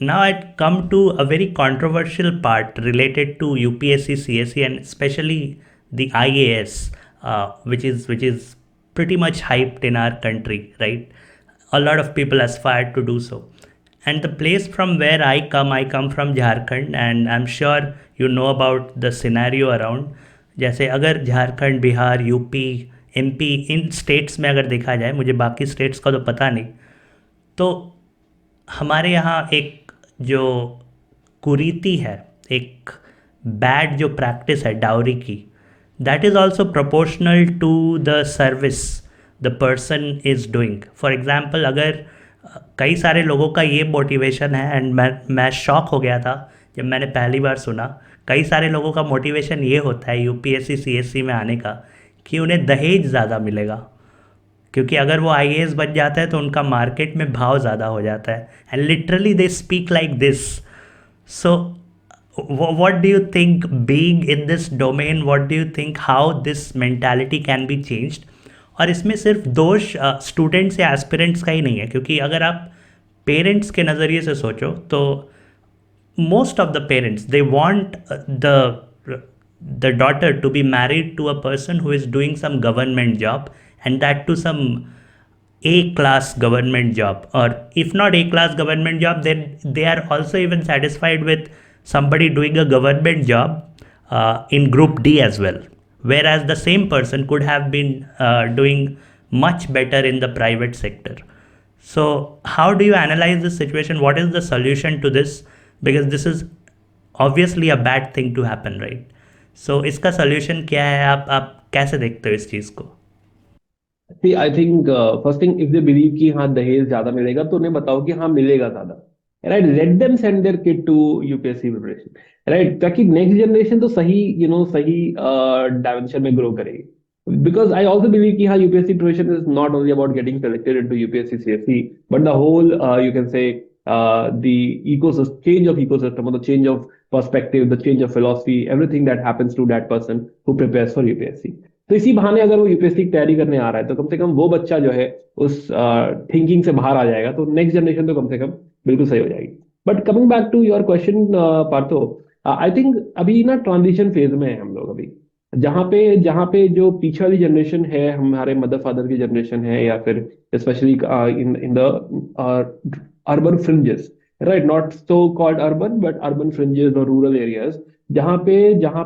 now I'd come to a very controversial part related to UPSC, CSE, and especially the IAS, which is pretty much hyped in our country, right? A lot of people aspire to do so. And the place from where I come from Jharkhand, and I'm sure you know about the scenario around. जैसे अगर Jharkhand, Bihar, UP, MP इन states में अगर देखा जाए, मुझे बाकी states का तो पता नहीं, तो हमारे यहाँ एक जो कुरीति है, एक बैड जो प्रैक्टिस है डाउरी की, that is also proportional to the service the person is doing. For example, अगर कई सारे लोगों का ये मोटिवेशन है, एंड मैं शॉक हो गया था जब मैंने पहली बार सुना. कई सारे लोगों का मोटिवेशन ये होता है यूपीएससी सीएससी में आने का कि उन्हें दहेज ज़्यादा मिलेगा, क्योंकि अगर वो आईएएस बन जाता है तो उनका मार्केट में भाव ज़्यादा हो जाता है. And literally they speak like this. So what do you think, being in this domain, what do you think how this mentality can be changed? और इसमें सिर्फ दोष स्टूडेंट्स या एस्पिरेंट्स का ही नहीं है, क्योंकि अगर आप पेरेंट्स के नज़रिए से सोचो तो most of the parents, they want the daughter to be married to a person who is doing some government job, and that to some A class government job, or if not A class government job, then they are also even satisfied with somebody doing a government job in group D as well, whereas the same person could have been doing much better in the private sector. So how do you analyze this situation? What is the solution to this? Because this is obviously a bad thing to happen, right? So इसका solution क्या है? आप कैसे देखते हो इस चीज़ को? See, I think first thing, if they believe कि हाँ दहेज ज्यादा मिलेगा तो उन्हें बताओ कि हाँ मिलेगा ज्यादा, right. Let them send their kid to UPSC preparation, right, ताकि नेक्स्ट जनरेशन तो सही सही डायमेंशन में ग्रो करेगी. बिकॉज आई ऑल्सो बिलीव कि हाँ UPSC preparation is not only about getting selected into UPSC CSC, but the whole you can say the ecosystem, change of ecosystem, or the change of perspective, the change of philosophy, everything that happens to that person who prepares for UPSC. तो इसी बहाने अगर वो UPSC की तैयारी करने आ रहा है तो कम से कम वो बच्चा जो है उस थिंकिंग से बाहर आ जाएगा, तो नेक्स्ट जनरेशन तो कम से कम बिल्कुल सही हो जाएगी. But coming back to your question Partho, I think अभी ना ट्रांजिशन फेज में है हम लोग अभी, जहाँ पे जो पीछे वाली जनरेशन है, हमारे मदर फादर की जनरेशन है, या फिर specially in in the urban fringes, right, not so called urban but urban fringes और रूरल एरियाज, जहाँ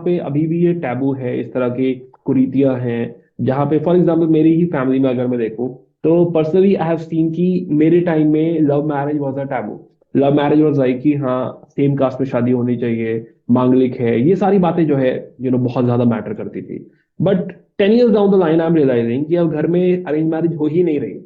पे अभी भी ये टैबू है, इस तरह की कुरीतियां हैं. जहाँ पे फॉर एग्जांपल मेरी ही फैमिली में अगर मैं देखूं तो पर्सनली आई हैव सीन कि मेरे टाइम में love marriage was a taboo. Love marriage was like कि हाँ सेम कास्ट में शादी होनी चाहिए, मांगलिक है, ये सारी बातें जो है बहुत ज्यादा मैटर करती थी. But 10 years down the line I am realising कि अब घर में अरेंज मैरिज हो ही नहीं रही,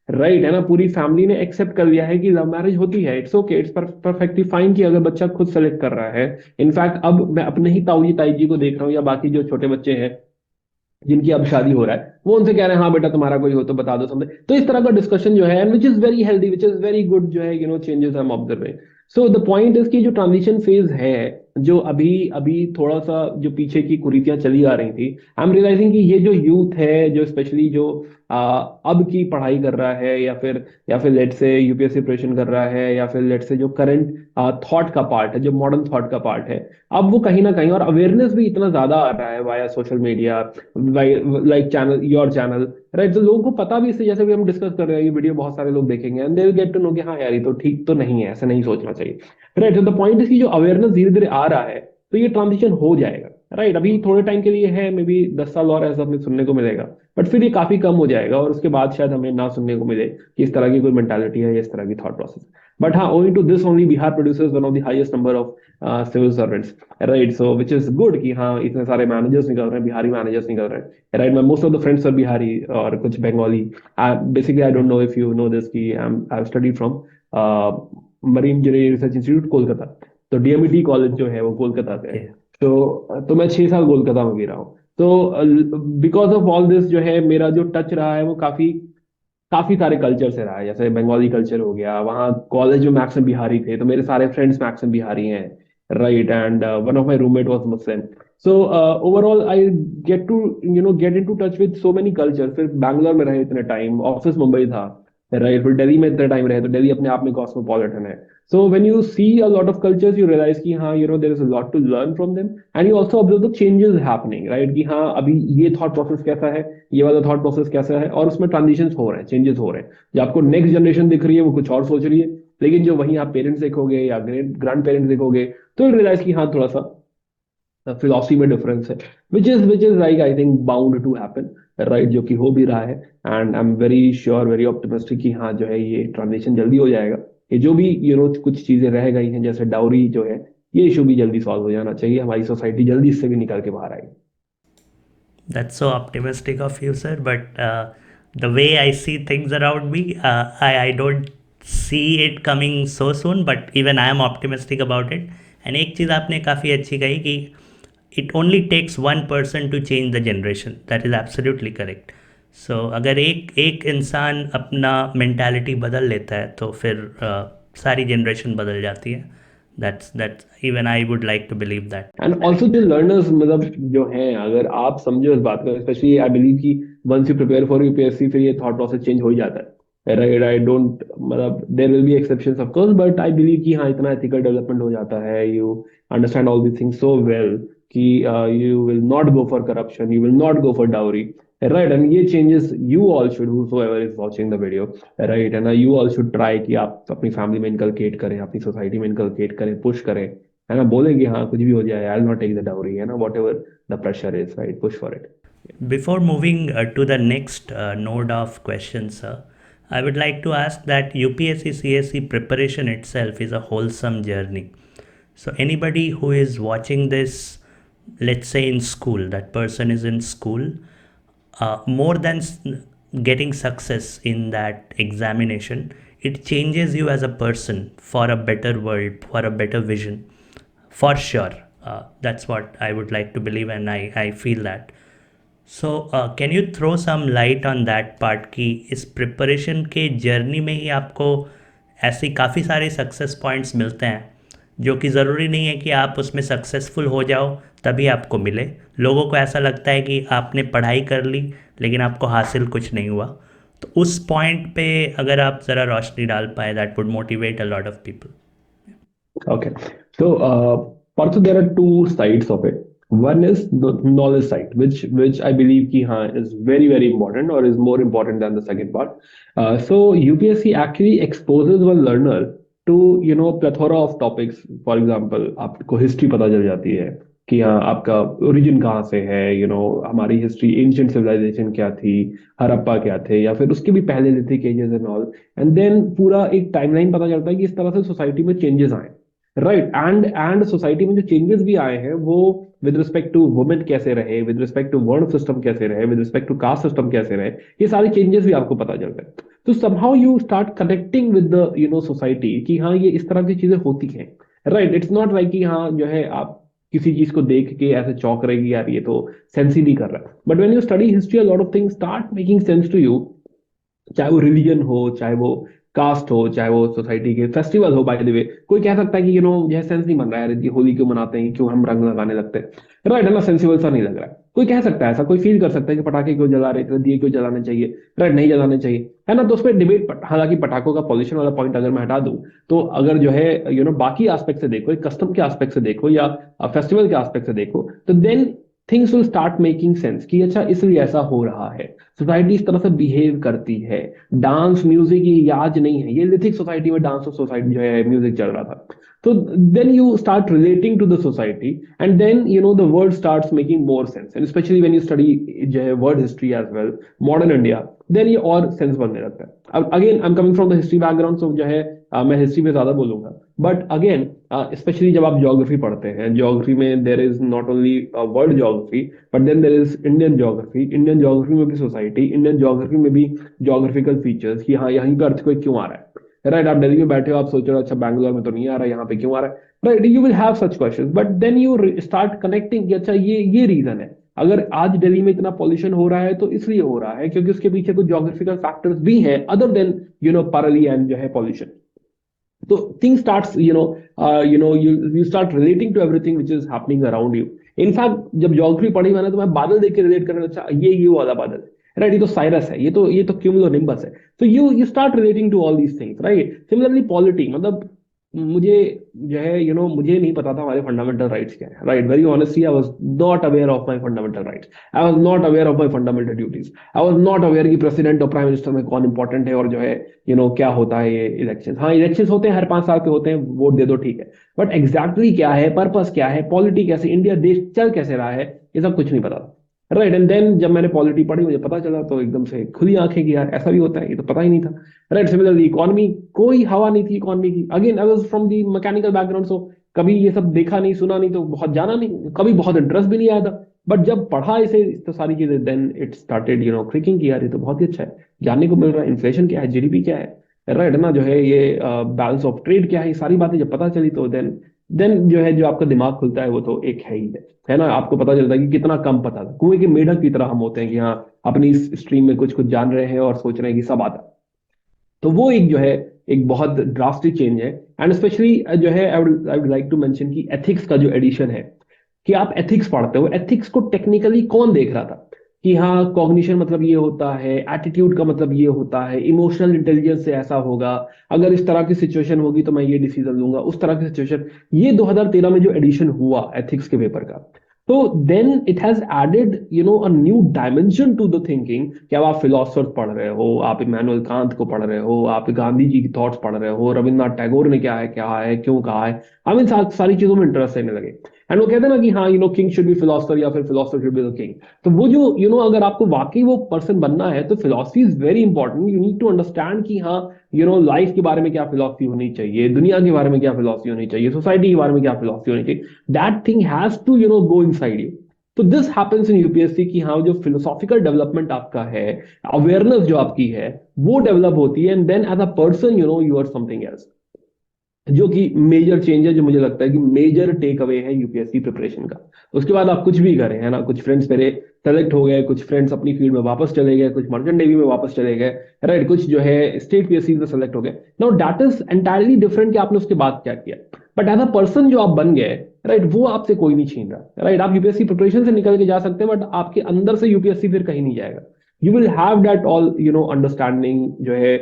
राइट, है ना. पूरी फैमिली ने एक्सेप्ट कर लिया है कि लव मैरिज होती है, it's okay, it's perfectly fine कि अगर बच्चा खुद सेलेक्ट कर रहा है. इनफैक्ट अब मैं अपने ही ताऊ जी ताई जी को देख रहा हूँ, या बाकी जो छोटे बच्चे हैं जिनकी अब शादी हो रहा है, वो उनसे कह रहे हैं हाँ बेटा तुम्हारा कोई हो तो बता दो समझे. तो इस तरह का डिस्कशन जो है, and which is very healthy, which is very good, जो है changes I am observing. So the point is कि जो ट्रांजिशन फेज है, जो अभी अभी थोड़ा सा जो पीछे की कुरीतियां चली आ रही थी, आई एम रियलाइजिंग कि ये जो यूथ है, जो स्पेशली जो अब की पढ़ाई कर रहा है, या फिर लेट से यूपीएससी प्रिपरेशन कर रहा है, या फिर लेट से जो करंट थॉट का पार्ट है, जो मॉडर्न थॉट का पार्ट है, अब वो कहीं ना कहीं, और अवेयरनेस भी इतना ज्यादा आ रहा है via social media, like channel, your channel, right. तो लोगों को पता भी, इससे जैसे भी हम डिस्कस कर रहे हैं, ये वीडियो बहुत सारे लोग देखेंगे and they will get to know कि हाँ यार ये तो ठीक तो नहीं है, ऐसा नहीं सोचना चाहिए, राइट. तो द पॉइंट इज कि जो अवेयरनेस धीरे धीरे आ रहा है तो ये ट्रांजिशन हो जाएगा, राइट. अभी थोड़े टाइम के लिए है, मे बी 10 साल और ऐसा हमें सुनने को मिलेगा, बट फिर ये काफी कम हो जाएगा, और उसके बाद शायद हमें ना सुनने को मिले कि इस तरह की कोई मेंटालिटी है या इस तरह की थॉट प्रोसेस. बट हाँ, owing to this only Bihar producers one of the highest number of civil servants, right. So which is good कि हाँ इतने सारे मैनेजर्स निकल रहे हैं, बिहारी मैनेजर्स निकल रहे हैं, right. My most of the friends are Bihari और कुछ Bengali. Basically I don't know if you know this कि I have studied from marine engineering research institute Kolkata. तो डीएमईटी कॉलेज जो है वो कोलकाता पे है. Yeah. तो मैं 6 साल कोलकाता में भी रहा हूँ. तो बिकॉज ऑफ ऑल दिस जो है, मेरा जो टच रहा है वो काफी काफी सारे कल्चर से रहा है. जैसे बंगाली कल्चर हो गया, वहाँ कॉलेज में मैक्सिमम बिहारी थे, तो मेरे सारे फ्रेंड्स मैक्सिमम बिहारी हैं, right. And one of my roommate was Muslim. So overall I get to get in to touch with so many culture. फिर बैंगलोर में रहे इतने टाइम, ऑफिस मुंबई था, राइट, फिर दिल्ली में इतना टाइम रहे तो दिल्ली अपने आप में कॉस्मोपॉलिटन है. So when you see a lot of cultures you realise कि हाँ there is a lot to learn from them, and you also observe the changes happening, right, कि हाँ अभी ये थॉट प्रोसेस कैसा है, ये वाला थॉट प्रोसेस कैसा है, और उसमें ट्रांजिशंस हो रहे हैं, चेंजेस हो रहे हैं. जो आपको नेक्स्ट जनरेशन दिख रही है वो कुछ और सोच रही है, लेकिन जो वहीं आप पेरेंट्स देखोगे या ग्रेट ग्रैंड पेरेंट्स देखोगे तो रियलाइज कि हाँ थोड़ा सा फिलोसफी में डिफरेंस है, which is like I think bound to happen, right, जो कि हो भी रहा है. And I am very sure, very optimistic कि हाँ जो है ये ट्रांजिशन जल्दी हो जाएगा. ये जो भी कुछ चीजें रह गई हैं जैसे डाउरी जो है, ये इशू भी जल्दी सॉल्व हो जाना चाहिए, हमारी सोसाइटी जल्दी इससे भी निकल के बाहर आएगी. That's so optimistic of you, sir. But the way I see things around me, I don't see it coming so soon. But even I am optimistic about it. And एक चीज़ आपने काफ़ी अच्छी कही कि it only takes one person to change the generation. That is absolutely correct. So अगर एक इंसान अपना mentality बदल लेता है तो फिर सारी जनरेशन बदल जाती है. That's even I would like to believe that. And also जो लर्नर्स मतलब जो हैं, अगर आप समझो इस बात को, स्पेशली आई बिलीव कि once you prepare for UPSC फिर ये थॉट प्रोसेस चेंज हो ही जाता है, राइट. आई डोंट मतलब there will be exceptions of course, but I believe कि हाँ इतना एथिकल डेवलपमेंट हो जाता है, you understand all these things so well कि you will not go for corruption, you will not go for dowry, right. And ये changes you all should, whosoever is watching the video, right, and you all should try कि आप अपनी family में inculcate करें, अपनी society में inculcate करें, push करें, है ना, बोले कि हाँ कुछ भी हो जाए, I will not take the dowry, है ना, whatever the pressure is, right, push for it. Before moving to the next node of questions, sir, I would like to ask that UPSC CSE preparation itself is a wholesome journey. So anybody who is watching this, let's say in school, that person is in school, more than getting success in that examination, it changes you as a person for a better world, for a better vision, for sure. That's what I would like to believe, and I feel that. So can you throw some light on that part कि इस preparation के journey में ही आपको ऐसे काफ़ी सारे success points मिलते हैं जो कि ज़रूरी नहीं है कि आप उसमें सक्सेसफुल हो जाओ तभी आपको मिले. लोगों को ऐसा लगता है कि आपने पढ़ाई कर ली लेकिन आपको हासिल कुछ नहीं हुआ. तो उस पॉइंट पे अगर आप ज़रा रोशनी डाल पाए, that would motivate a lot of people. Okay. So, Partha, there are two sides of it. One is the knowledge side, which I believe ki, haan, is very, very important, or is more important than the second part. So UPSC actually exposes one learner to plethora of topics. For example, आपको history पता चल जाती है कि हाँ आपका origin कहाँ से है, हमारी हिस्ट्री, एंशियंट सिविलाइजेशन क्या थी, हड़प्पा क्या थे, या फिर उसके भी पहले lithic ages and all. And then पूरा एक टाइमलाइन पता चलता है कि इस तरह से सोसाइटी में चेंजेस आए, राइट. एंड सोसाइटी में जो चेंजेस भी आए हैं वो विद रिस्पेक्ट टू वुमेन कैसे रहे, with respect to varna system कैसे रहे, with respect to caste system कैसे रहे, ये सारे चेंजेस भी आपको पता चल रहे हैं. तो somehow you start connecting with the society कि हाँ ये इस तरह की चीजें होती हैं, राइट. इट्स नॉट लाइक कि हाँ जो है आप किसी चीज को देख के ऐसे चौंक रहेगी यार ये तो सेंस ही नहीं कर रहा, but when you study history a lot of things start making sense to you. चाहे वो रिलीजन हो, चाहे वो कास्ट हो, चाहे वो सोसाइटी के फेस्टिवल हो. बाय द वे कोई कह सकता है कि यह सेंस नहीं बन रहा है यार, ये होली क्यों मनाते हैं, क्यों हम रंग लगाने लगते हैं, राइट, है ना, सेंसिबल सा नहीं लग रहा है. कोई कह सकता है ऐसा, कोई फील कर सकता है कि पटाखे क्यों जला रहे थे, दिए क्यों जलाने चाहिए, राइट, नहीं जलाने चाहिए, है ना. तो उसमें डिबेट, हालांकि पटाखों का पॉल्यूशन वाला पॉइंट अगर मैं हटा दूं, तो अगर जो है बाकी एस्पेक्ट से देखो, कस्टम के एस्पेक्ट से देखो या फेस्टिवल के एस्पेक्ट से देखो, तो then things will start making sense कि अच्छा इसलिए ऐसा हो रहा है, सोसाइटी इस तरह से बिहेव करती है. डांस म्यूजिक ये आज नहीं है, ये लिथिक सोसाइटी में डांस और सोसाइटी जो है म्यूजिक चल रहा था. तो then you start relating to the society, and then the word starts making more sense, and specially when you study जो है world history as well, modern India, then ये और सेंस बनने लगता है. अब again I am coming from the history background, so जो है मैं हिस्ट्री पे ज्यादा बोलूंगा, बट अगेन स्पेशली जब आप ज्योग्राफी पढ़ते हैं, ज्योग्राफी में there is not only world geography, but then there is Indian geography. Indian geography में भी सोसाइटी, इंडियन ज्योग्राफी में भी ज्योग्राफिकल फीचर्स कि हाँ यहीं पे अर्थक्वेक क्यों आ रहा है, राइट. आप दिल्ली में बैठे हो, आप सोच रहे हो अच्छा बैंगलोर में तो नहीं आ रहा, यहाँ पे क्यों आ रहा है, right. You will have such questions, but then you start connecting कि अच्छा ये रीजन है. अगर आज दिल्ली में इतना पॉल्यूशन हो रहा है तो इसलिए हो रहा है क्योंकि उसके पीछे कुछ ज्योग्राफिकल फैक्टर्स भी हैं अदर देन पारली एंड जो है pollution. So things starts, you start relating to everything which is happening around you. In fact, जब ज्योग्राफी पढ़ी मैंने तो मैं बादल देख के रिलेट करने अच्छा ये वाला बादल, राइट, ये तो साइरस है, ये तो क्यूमुलोनिम्बस है। तो you start relating to all these things, right. Similarly polity, मतलब मुझे जो है मुझे नहीं पता था हमारे फंडामेंटल राइट्स क्या है, right. Very honestly I was not aware of my fundamental rights, I was not aware of my fundamental duties, I was not aware कि प्रेसिडेंट और प्राइम मिनिस्टर में कौन इंपॉर्टेंट है, और जो है क्या होता है ये इलेक्शन। हाँ, इलेक्शन होते हैं, हर 5 साल पे होते हैं, वोट दे दो, ठीक है। बट एग्जैक्टली क्या है, पर्पस क्या है, पॉलिटी कैसे, इंडिया देश चल कैसे रहा है, ये सब कुछ नहीं पता था, राइट। एंड देन जब मैंने पॉलिटी पढ़ी, मुझे पता चला, तो एकदम से खुली आंखें कि यार ऐसा भी होता है, ये तो पता ही नहीं था, राइट। सिमिलरली इकोनॉमी, कोई हवा नहीं थी इकोनॉमी की। Again I was from the mechanical background, so कभी ये सब देखा नहीं, सुना नहीं, तो बहुत जाना नहीं, कभी बहुत इंटरेस्ट भी नहीं आया था। बट जब पढ़ा इसे, तो सारी चीजें, देन इट स्टार्टेड क्लिकिंग कि यार ये तो बहुत ही अच्छा है, जानने को मिल रहा है, इन्फ्लेशन क्या है, जीडीपी क्या है, राइट ना, जो है ये बैलेंस ऑफ ट्रेड क्या है, ये सारी बातें जब पता चली, तो देन जो है जो आपका दिमाग खुलता है, वो तो एक है ही है ना। आपको पता चलता है कि कितना कम पता था, कुएं के मेढक की तरह हम होते हैं कि हाँ, अपनी इस स्ट्रीम में कुछ कुछ जान रहे हैं और सोच रहे हैं कि सब आता है। तो वो एक जो है एक बहुत ड्रास्टिक चेंज है। एंड स्पेशली जो है I would like to mention कि एथिक्स का जो एडिशन है, कि आप एथिक्स पढ़ते हो, एथिक्स को टेक्निकली कौन देख रहा था, कि हाँ कॉग्निशन मतलब ये होता है, एटीट्यूड का मतलब ये होता है, इमोशनल इंटेलिजेंस से ऐसा होगा, अगर इस तरह की सिचुएशन होगी तो मैं ये डिसीजन लूंगा, उस तरह की सिचुएशन। ये 2013 में जो एडिशन हुआ एथिक्स के पेपर का, तो then it has added a new dimension to the thinking, कि अब आप फिलोसफर पढ़ रहे हो, आप इमैनुअल कांत को पढ़ रहे हो, आप गांधी जी की थॉट्स पढ़ रहे हो, रविन्द्रनाथ टैगोर ने क्या है क्यों कहा है, आई मीन सारी चीजों में इंटरेस्ट लेने लगे। एंड वो कहते हैं ना कि हाँ किंग शुड बी फिलोसफर, या फिर philosopher should be the king. तो वो जो अगर आपको वाकई वो पर्सन बनना है, तो philosophy is very important, you need to understand कि हाँ लाइफ के बारे में क्या फिलोसफी होनी चाहिए, दुनिया के बारे में क्या फिलोसफी होनी चाहिए, सोसाइटी के बारे में क्या फिलोसफी होनी चाहिए। That thing has to go inside you. तो दिस हैपेंस इन यूपीएससी की हाँ, जो फिलोसॉफिकल डेवलपमेंट आपका है, अवेयरनेस जो आपकी है, वो डेवलप होती है, and then as a person you are something else. जो कि मेजर चेंज है, जो मुझे लगता है कि मेजर टेक अवे है यूपीएससी प्रिपरेशन का। उसके बाद आप कुछ भी करें, है ना, कुछ फ्रेंड्स मेरे सेलेक्ट हो गए, कुछ फ्रेंड्स अपनी फील्ड में वापस चले गए, कुछ मर्चेंट नेवी में वापस चले गए, राइट, कुछ जो है स्टेट पीएससी में सेलेक्ट हो गए। Now that is entirely different कि आपने उसके बाद क्या किया। बट एज अ पर्सन जो आप बन गए, राइट, वो आपसे कोई नहीं छीन रहा, राइट। आप यूपीएससी प्रिपरेशन से निकल के जा सकते हैं, बट आपके अंदर से यूपीएससी फिर कहीं नहीं जाएगा। You will have that all understanding, जो है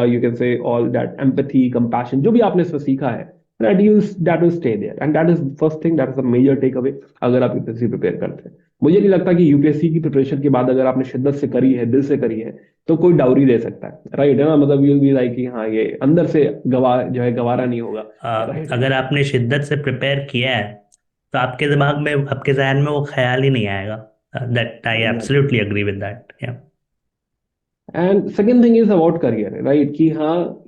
यू कैन से ऑल दैट एम्पैथी, कंपैशन, जो भी आपने इसमें सीखा है, that will stay there, and that is first thing, that is a major takeaway अगर आप यूपीएससी प्रिपेयर करते हैं। मुझे नहीं लगता कि यूपीएससी की प्रिपरेशन के बाद अगर आपने शिद्दत से करी है, दिल से करी है, तो कोई डाउरी दे सकता है, राइट, है ना। मतलब यू बी लाइक कि हाँ, ये अंदर से गवारा नहीं होगा, राइट। अगर आपने शिद्दत से प्रिपेयर किया है तो आपके दिमाग में, आपके जहन में वो ख्याल ही नहीं आएगा। That I exactly. Absolutely agree with that, yeah. And second thing is about career, right, कि हाँ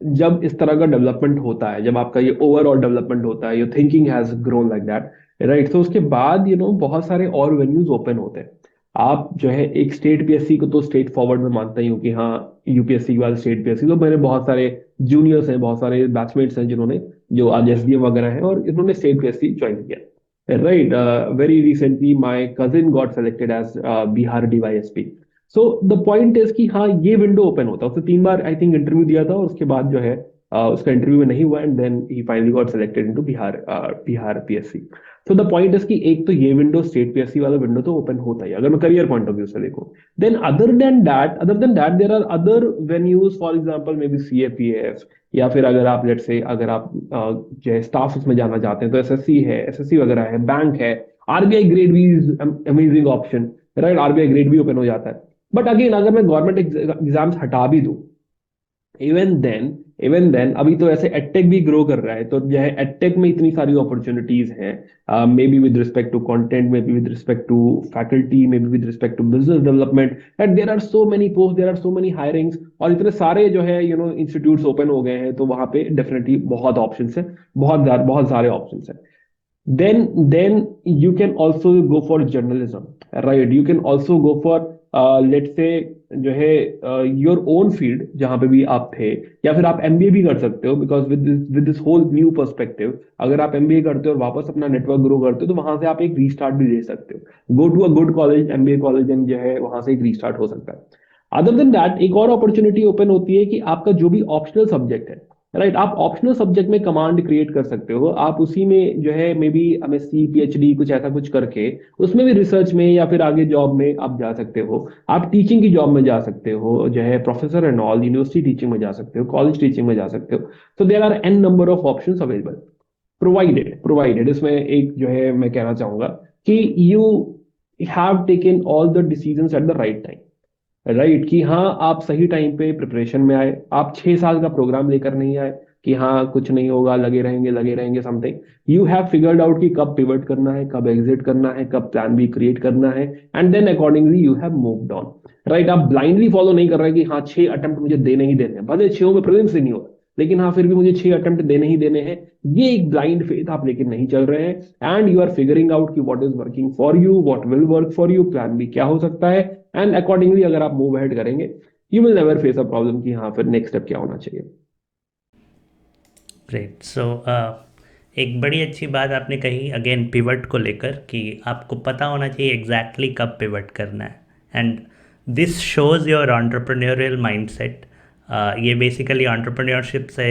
जब इस तरह का डेवलपमेंट होता है, जब आपका ये ओवरऑल डेवलपमेंट होता है, your thinking has grown like that, right, तो उसके बाद बहुत सारे और वेन्यूज ओपन होते हैं। आप जो है एक स्टेट पीएससी को तो स्टेट फॉरवर्ड में मानता ही हूँ कि हाँ, यूपीएससी के बाद स्टेट पीएससी, तो मेरे बहुत सारे जूनियर्स हैं, बहुत सारे बैचमेट्स हैं, जिन्होंने जो आज एसडीएम वगैरह हैं, और इन्होंने स्टेट पीएससी ज्वाइन किया, right. Very recently my cousin got selected as Bihar DySP. So the point is कि हाँ, ये विंडो ओपन होता है। उसने 3 बार आई थिंक इंटरव्यू दिया था, और उसके बाद जो है उसका इंटरव्यू में नहीं हुआ, and then he finally got selected into Bihar PSC. तो द पॉइंट इज कि एक तो ये विंडो, स्टेट पीएससी वाला विंडो तो ओपन होता ही है, अगर मैं करियर पॉइंट ऑफ व्यू से देखूं। Then other than that there are other avenues, for example maybe CAPF, या फिर अगर आप लेट्स से अगर आप जो है स्टाफ उसमें जाना चाहते हैं, तो एसएससी है, एसएससी वगैरह है, बैंक है, आरबीआई ग्रेड भी is amazing option, right, RBI grade भी ओपन हो जाता है। बट अगेन अगर मैं गवर्नमेंट एग्जाम्स हटा भी दूं, इवन देन अभी तो ऐसे एडटेक भी ग्रो कर रहा है, तो जो है एडटेक में इतनी सारी अपॉर्चुनिटीज हैं, maybe with respect to content, maybe with respect to faculty, maybe with respect to business development, and there are so many post, there are so many hirings, और इतने सारे जो है institutes open हो गए हैं, तो वहां पे डेफिनेटली बहुत ऑप्शन है, बहुत सारे ऑप्शन है। Then you can also go for journalism, right, you can also go for let's say जो है योर ओन फील्ड, जहां पे भी आप थे, या फिर आप एमबीए भी कर सकते हो, because with this whole new perspective, अगर आप एमबीए करते हो और वापस अपना नेटवर्क ग्रो करते हो, तो वहां से आप एक रीस्टार्ट भी ले सकते हो, go to a good college, MBA college, and जो है वहां से एक रीस्टार्ट हो सकता है। अदर देन दैट एक और अपॉर्चुनिटी ओपन होती है कि आपका जो भी ऑप्शनल सब्जेक्ट है, राइट। आप ऑप्शनल सब्जेक्ट में कमांड क्रिएट कर सकते हो, आप उसी में जो है मे बी एमएससी पीएचडी कुछ ऐसा कुछ करके उसमें भी रिसर्च में या फिर आगे जॉब में आप जा सकते हो। आप टीचिंग की जॉब में जा सकते हो, जो है professor and all, university teaching में जा सकते हो, कॉलेज टीचिंग में जा सकते हो। So there are an number of options available, provided इसमें एक जो है मैं कहना चाहूंगा कि you have taken all the decisions at the right time. Right, कि हाँ आप सही टाइम पे प्रिपरेशन में आए, आप 6 साल का प्रोग्राम लेकर नहीं आए कि हाँ कुछ नहीं होगा, लगे रहेंगे something. You have figured out कि कब पिवट करना है, कब एग्जिट करना है, कब प्लान बी क्रिएट करना है, and then accordingly you have moved on. Right, आप ब्लाइंडली फॉलो नहीं कर रहे कि हाँ 6 अटेम्प्ट मुझे देने ही देने हैं, भले 6 में प्रीलिम्स ही नहीं हो, लेकिन हाँ फिर भी मुझे 6 अटेम्प्ट देने ही देने हैं। ये एक ब्लाइंड फेथ आप लेके नहीं चल रहे हैं, and you are figuring out कि what is working for you, what will work for you, plan B क्या हो सकता है, एंड अकॉर्डिंगली अगर आप मूव अहेड करेंगे you will never face a problem कि हाँ फिर नेक्स्ट स्टेप क्या होना चाहिए। ग्रेट। सो एक बड़ी अच्छी बात आपने कही अगेन पिवट को लेकर कि आपको पता होना चाहिए एग्जैक्टली कब पिवट करना है, and this shows your entrepreneurial mindset. ये बेसिकली एंटरप्रेन्योरशिप से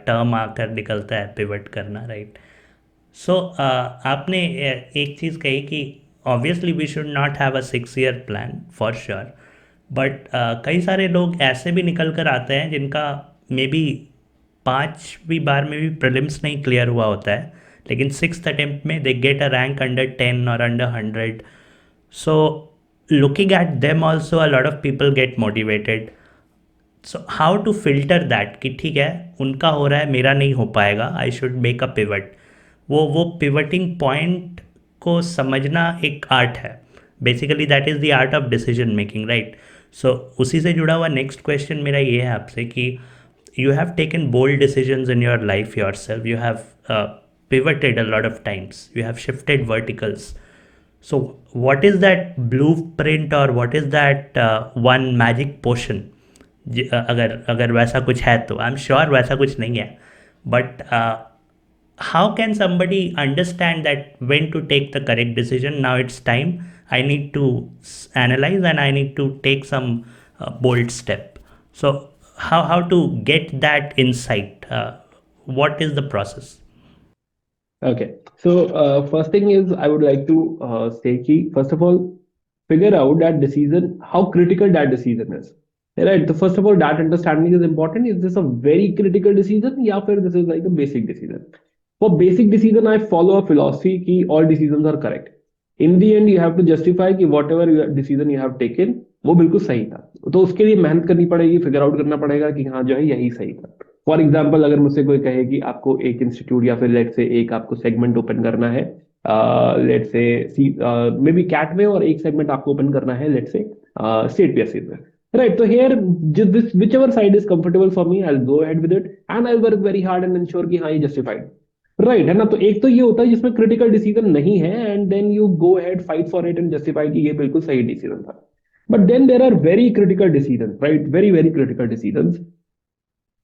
टर्म आकर निकलता है पिवट करना, राइट। सो आपने एक चीज़ कही कि obviously we should not have a 6 year plan for sure, but कई सारे लोग ऐसे भी निकल कर आते हैं जिनका मे बी 5वीं बार में भी प्रीलिम्स नहीं क्लियर हुआ होता है, लेकिन 6th अटेम्प्ट में they get a rank under 10 और under 100. So looking at them also a lot of people get motivated. So how to filter that कि ठीक है उनका हो रहा है मेरा नहीं हो पाएगा, I should make a pivot. वो पिवटिंग पॉइंट को समझना एक आर्ट है, basically that is the art of decision making, right. So उसी से जुड़ा हुआ नेक्स्ट क्वेश्चन मेरा ये है आपसे कि you have taken bold decisions in your life yourself, you have pivoted a lot of times, you have shifted verticals. So what is that blueprint or what is that one magic potion? अगर अगर वैसा कुछ है तो I am sure वैसा कुछ नहीं है, but how can somebody understand that when to take the correct decision? Now it's time, I need to analyze and I need to take some bold step. So how to get that insight? What is the process? Okay, so first thing is I would like to say कि first of all figure out that decision, how critical that decision is, right? So first of all that understanding is important. Is this a very critical decision या फिर this is like a basic decision? For basic decision I follow a philosophy कि all decisions are correct. In the end you have to justify कि whatever decision you have taken वो बिल्कुल सही था, तो उसके लिए मेहनत करनी पड़ेगी, फिगर आउट करना पड़ेगा कि हाँ जो है यही सही था। फॉर एग्जाम्पल अगर मुझसे कोई कहे कि आपको एक इंस्टीट्यूट या फिर लेट से एक आपको सेगमेंट ओपन करना है, लेट से मे बी कैट में, और एक सेगमेंट आपको ओपन करना है लेट से स्टेट पीएससी में, राइट। तो here which ever side is comfortable for me I will go ahead with it and I will work very hard and ensure कि हाँ ये जस्टिफाइड, राइट है ना। तो एक तो ये होता है जिसमें क्रिटिकल डिसीजन नहीं है and then you go ahead fight for it and justify कि ये बिल्कुल सही डिसीजन था। But then there are very critical decision, right, very very critical decision.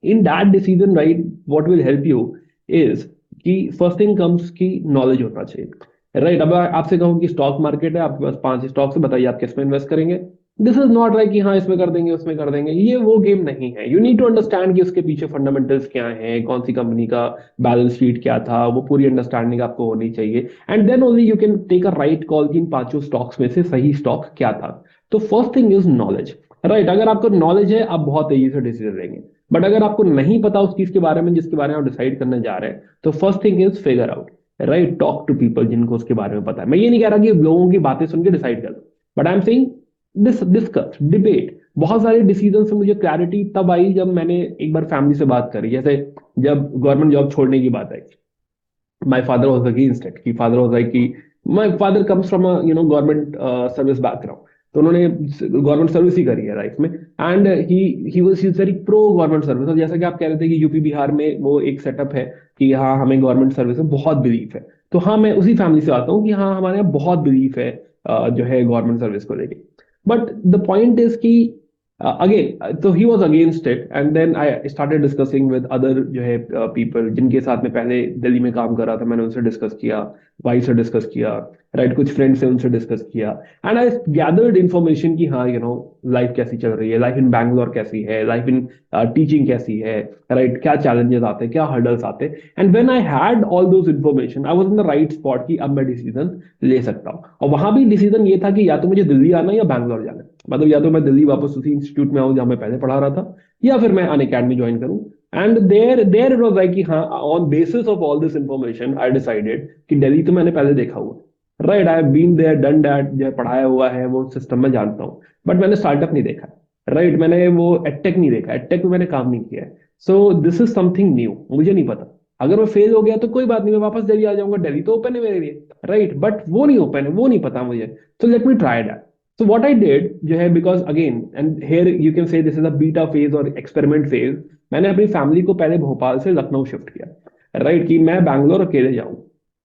In that decision, right, what will help you is कि first thing comes की knowledge होना चाहिए, right. अब आपसे कहूँ कि स्टॉक मार्केट है, आपके पास 5 स्टॉक्स है, बताइए आप किसमें इन्वेस्ट करेंगे। दिस इज नॉट लाइक कि हाँ इसमें कर देंगे उसमें कर देंगे, ये वो गेम नहीं है। यू नीड टू अंडरस्टैंड कि उसके पीछे फंडामेंटल्स क्या है, कौन सी कंपनी का बैलेंस शीट क्या था, वो पूरी अंडरस्टैंडिंग आपको होनी चाहिए, and then only you can take a right call कि इन 5 स्टॉक्स में से सही स्टॉक क्या था। तो first thing is knowledge, right. अगर आपको नॉलेज है आप बहुत तेजी से डिसीजन लेंगे, बट अगर आपको नहीं पता उस चीज के बारे में जिसके बारे में आप डिसाइड करने जा रहे हैं, तो first thing is figure out, right, talk to people जिनको उसके बारे में पता है। मैं ये नहीं कह रहा कि लोगों की बातें सुन के डिसाइड कर दो, but I am saying this discuss debate. बहुत सारे डिसीजन से मुझे क्लैरिटी तब आई जब मैंने एक बार फैमिली से बात करी, जैसे जब गवर्नमेंट जॉब छोड़ने की बात आई, my father was against it कि father was like कि my father comes from a government service background, तो उन्होंने गवर्नमेंट सर्विस ही करी है लाइफ में, and he was very pro government service. और जैसा कि आप कह रहे थे कि यूपी बिहार में वो एक सेटअप है कि हाँ हमें गवर्नमेंट सर्विस में बहुत बिलीफ है, तो हाँ मैं उसी फैमिली से आता हूँ कि हाँ हमारे यहाँ बहुत बिलीफ है जो है गवर्नमेंट सर्विस को लेके। बट द पॉइंट इज कि अगेन तो ही was against it, and then I started discussing with other जो है पीपल जिनके साथ में पहले दिल्ली में काम कर रहा था, मैंने उनसे डिस्कस किया, वाइफ से डिस्कस किया, राइट, कुछ फ्रेंड्स से उनसे डिस्कस किया, एंड आई गैदर्ड इन्फॉर्मेशन कि हाँ लाइफ कैसी चल रही है, लाइफ इन बैंगलोर कैसी है, लाइफ इन टीचिंग कैसी है, राइट, क्या चैलेंजेस आते हैं, क्या हर्डल्स आते हैं। And when I had all those information I was in the right spot कि अब मैं डिसीजन ले सकता हूँ। और वहां भी डिसीजन ये था कि या तो मुझे दिल्ली आना है या बैंगलोर जाना है, मतलब या तो मैं दिल्ली वापस उसी इंस्टीट्यूट में आऊँ जहां मैं पहले पढ़ा रहा था, या फिर मैं अन अकेडमी ज्वाइन करूँ। And there it was like कि हाँ, on basis of all this information I decided कि दिल्ली तो मैंने पहले देखा हुआ, right, I have been there done that, जो पढ़ाया हुआ है वो सिस्टम में जानता हूँ, बट मैंने स्टार्टअप नहीं देखा, राइट, मैंने वो एडटेक नहीं देखा, एडटेक में मैंने काम नहीं किया है। So this is something new, मुझे नहीं पता। अगर मैं फेल हो गया तो कोई बात नहीं, मैं वापस दिल्ली आ जाऊंगा, दिल्ली तो ओपन है मेरे लिए, राइट, बट वो नहीं ओपन है, वो नहीं पता मुझे। तो let me try that. So what I did जो है, because again and here you can say this is a beta phase or experiment phase, मैंने अपनी फैमिली को पहले भोपाल से लखनऊ शिफ्ट किया, राइट, कि मैं बैंगलोर अकेले जाऊं,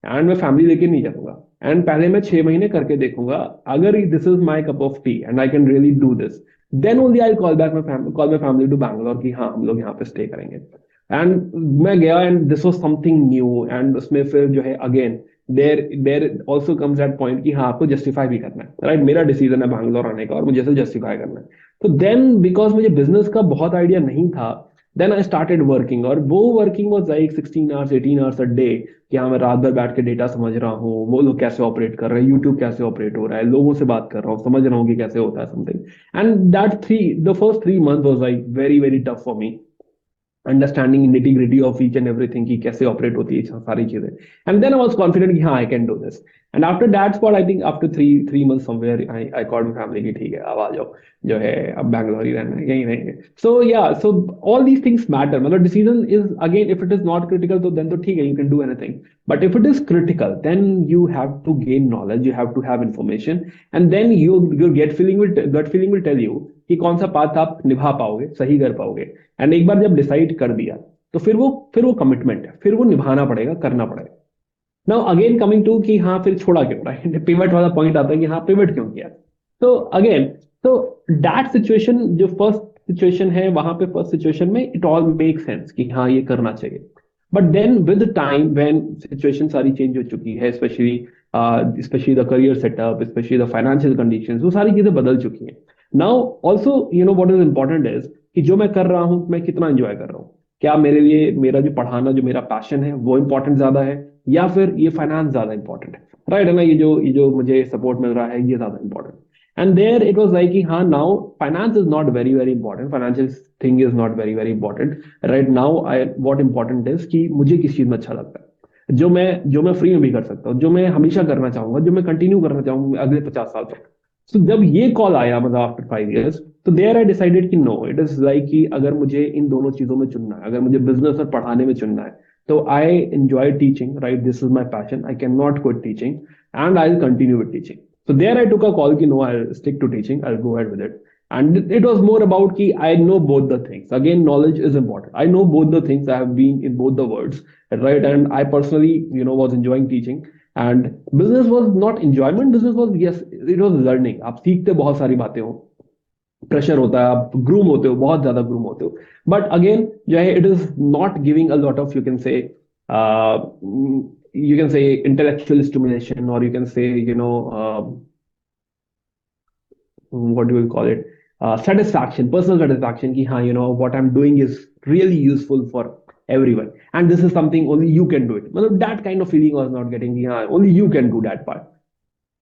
एंड मैं फैमिली लेके नहीं जाऊंगा, एंड पहले मैं 6 महीने करके देखूंगा, अगर this is my cup of tea and I can really do this, then only I call my family to Bangalore कि हाँ हम लोग यहाँ पे स्टे करेंगे। एंड मैं गया and this was something new, and उसमें फिर जो है again there there also comes that point कि हाँ आपको जस्टिफाई भी करना है, राइट, मेरा डिसीजन है बैंगलोर आने का और मुझे इसे जस्टिफाई करना है। तो देन बिकॉज मुझे बिजनेस का बहुत आइडिया नहीं था, देन आई स्टार्टेड वर्किंग, और वो working was like 16 hours 18 hours a day, कि हाँ मैं रात भर बैठ के डेटा समझ रहा हूँ, वो लोग कैसे ऑपरेट कर रहे हैं, यूट्यूब कैसे ऑपरेट हो रहा है, लोगों से बात कर रहा हूँ, समझ रहा हूँ कि कैसे होता है something. And that the first 3 month was like very very tough for me, understanding nitty gritty of each and everything की कैसे ऑपरेट होती है सारी चीजें। And then I was confident कि हाँ I can do this. And after that spot I think after three month somewhere I called my family की ठीक है अब आ जाओ, जो है अब बैंगलोर ही रहना है, यहीं रहेंगे। So yeah so all these things matter, मतलब decision is again if it is not critical तो देन तो ठीक है, you can do anything, but if it is critical then you have to gain knowledge, you have to have information, and then your gut feeling will tell you कि कौन सा path आप निभा पाओगे, सही कर पाओगे। एंड एक बार जब डिसाइड कर दिया तो फिर वो कमिटमेंट है, फिर वो निभाना पड़ेगा, करना पड़ेगा। नाउ अगेन कमिंग टू कि हाँ फिर छोड़ा क्यों, राइट, पिवट वाला पॉइंट आता है कि हाँ पिवट क्यों किया। तो अगेन तो दैट सिचुएशन जो फर्स्ट सिचुएशन है, वहां पे फर्स्ट सिचुएशन में इट ऑल मेक सेंस कि हाँ ये करना चाहिए। But then with time when situation सारी चेंज हो चुकी है, specially the career setup, specially the financial conditions, वो सारी चीजें बदल चुकी हैं। Now also what is important is कि जो मैं कर रहा हूँ मैं कितना एंजॉय कर रहा हूँ, क्या मेरे लिए मेरा जो पढ़ाना, जो मेरा पैशन है वो इंपॉर्टेंट ज्यादा है, या फिर ये फाइनेंस ज्यादा इंपॉर्टेंट है, राइट, है ना, ये जो मुझे सपोर्ट मिल रहा है ये ज्यादा important. And there it was like कि हाँ now finance is not very very important, financial thing is not very very important, right, now I what important is कि मुझे किस चीज में अच्छा लगता है, जो मैं फ्री में भी कर सकता हूँ, जो मैं हमेशा करना चाहूंगा, जो मैं कंटिन्यू करना चाहूंगा अगले 50 साल तक। तो जब ये कॉल आया मतलब आफ्टर 5 इयर्स, तो देयर आई डिसाइडेड कि नो, इट इज लाइक कि अगर मुझे इन दोनों चीजों में चुनना है, अगर मुझे बिजनेस और पढ़ाने में चुनना है, तो I enjoy teaching, right, this is my passion, I can not quit teaching and I will continue with teaching. So there I took a call कि no, I'll stick to teaching, I'll go ahead with it. And it was more about कि I know both the things. Again, knowledge is important. I know both the things. I have been in both the worlds, right? And I personally, was enjoying teaching. And business was not enjoyment. Business was, yes, it was learning. आप सीखते बहुत सारी बातें हो, pressure होता है, आप groom होते हो, बहुत ज्यादा ग्रूम होते हो। बट अगेन जो है it is not giving a lot of you can say intellectual stimulation, or you can say what do you call it, satisfaction, personal satisfaction ki haan what I'm doing is really useful for everyone, and this is something only you can do it, मतलब that kind of feeling was not getting ki haan only you can do that part.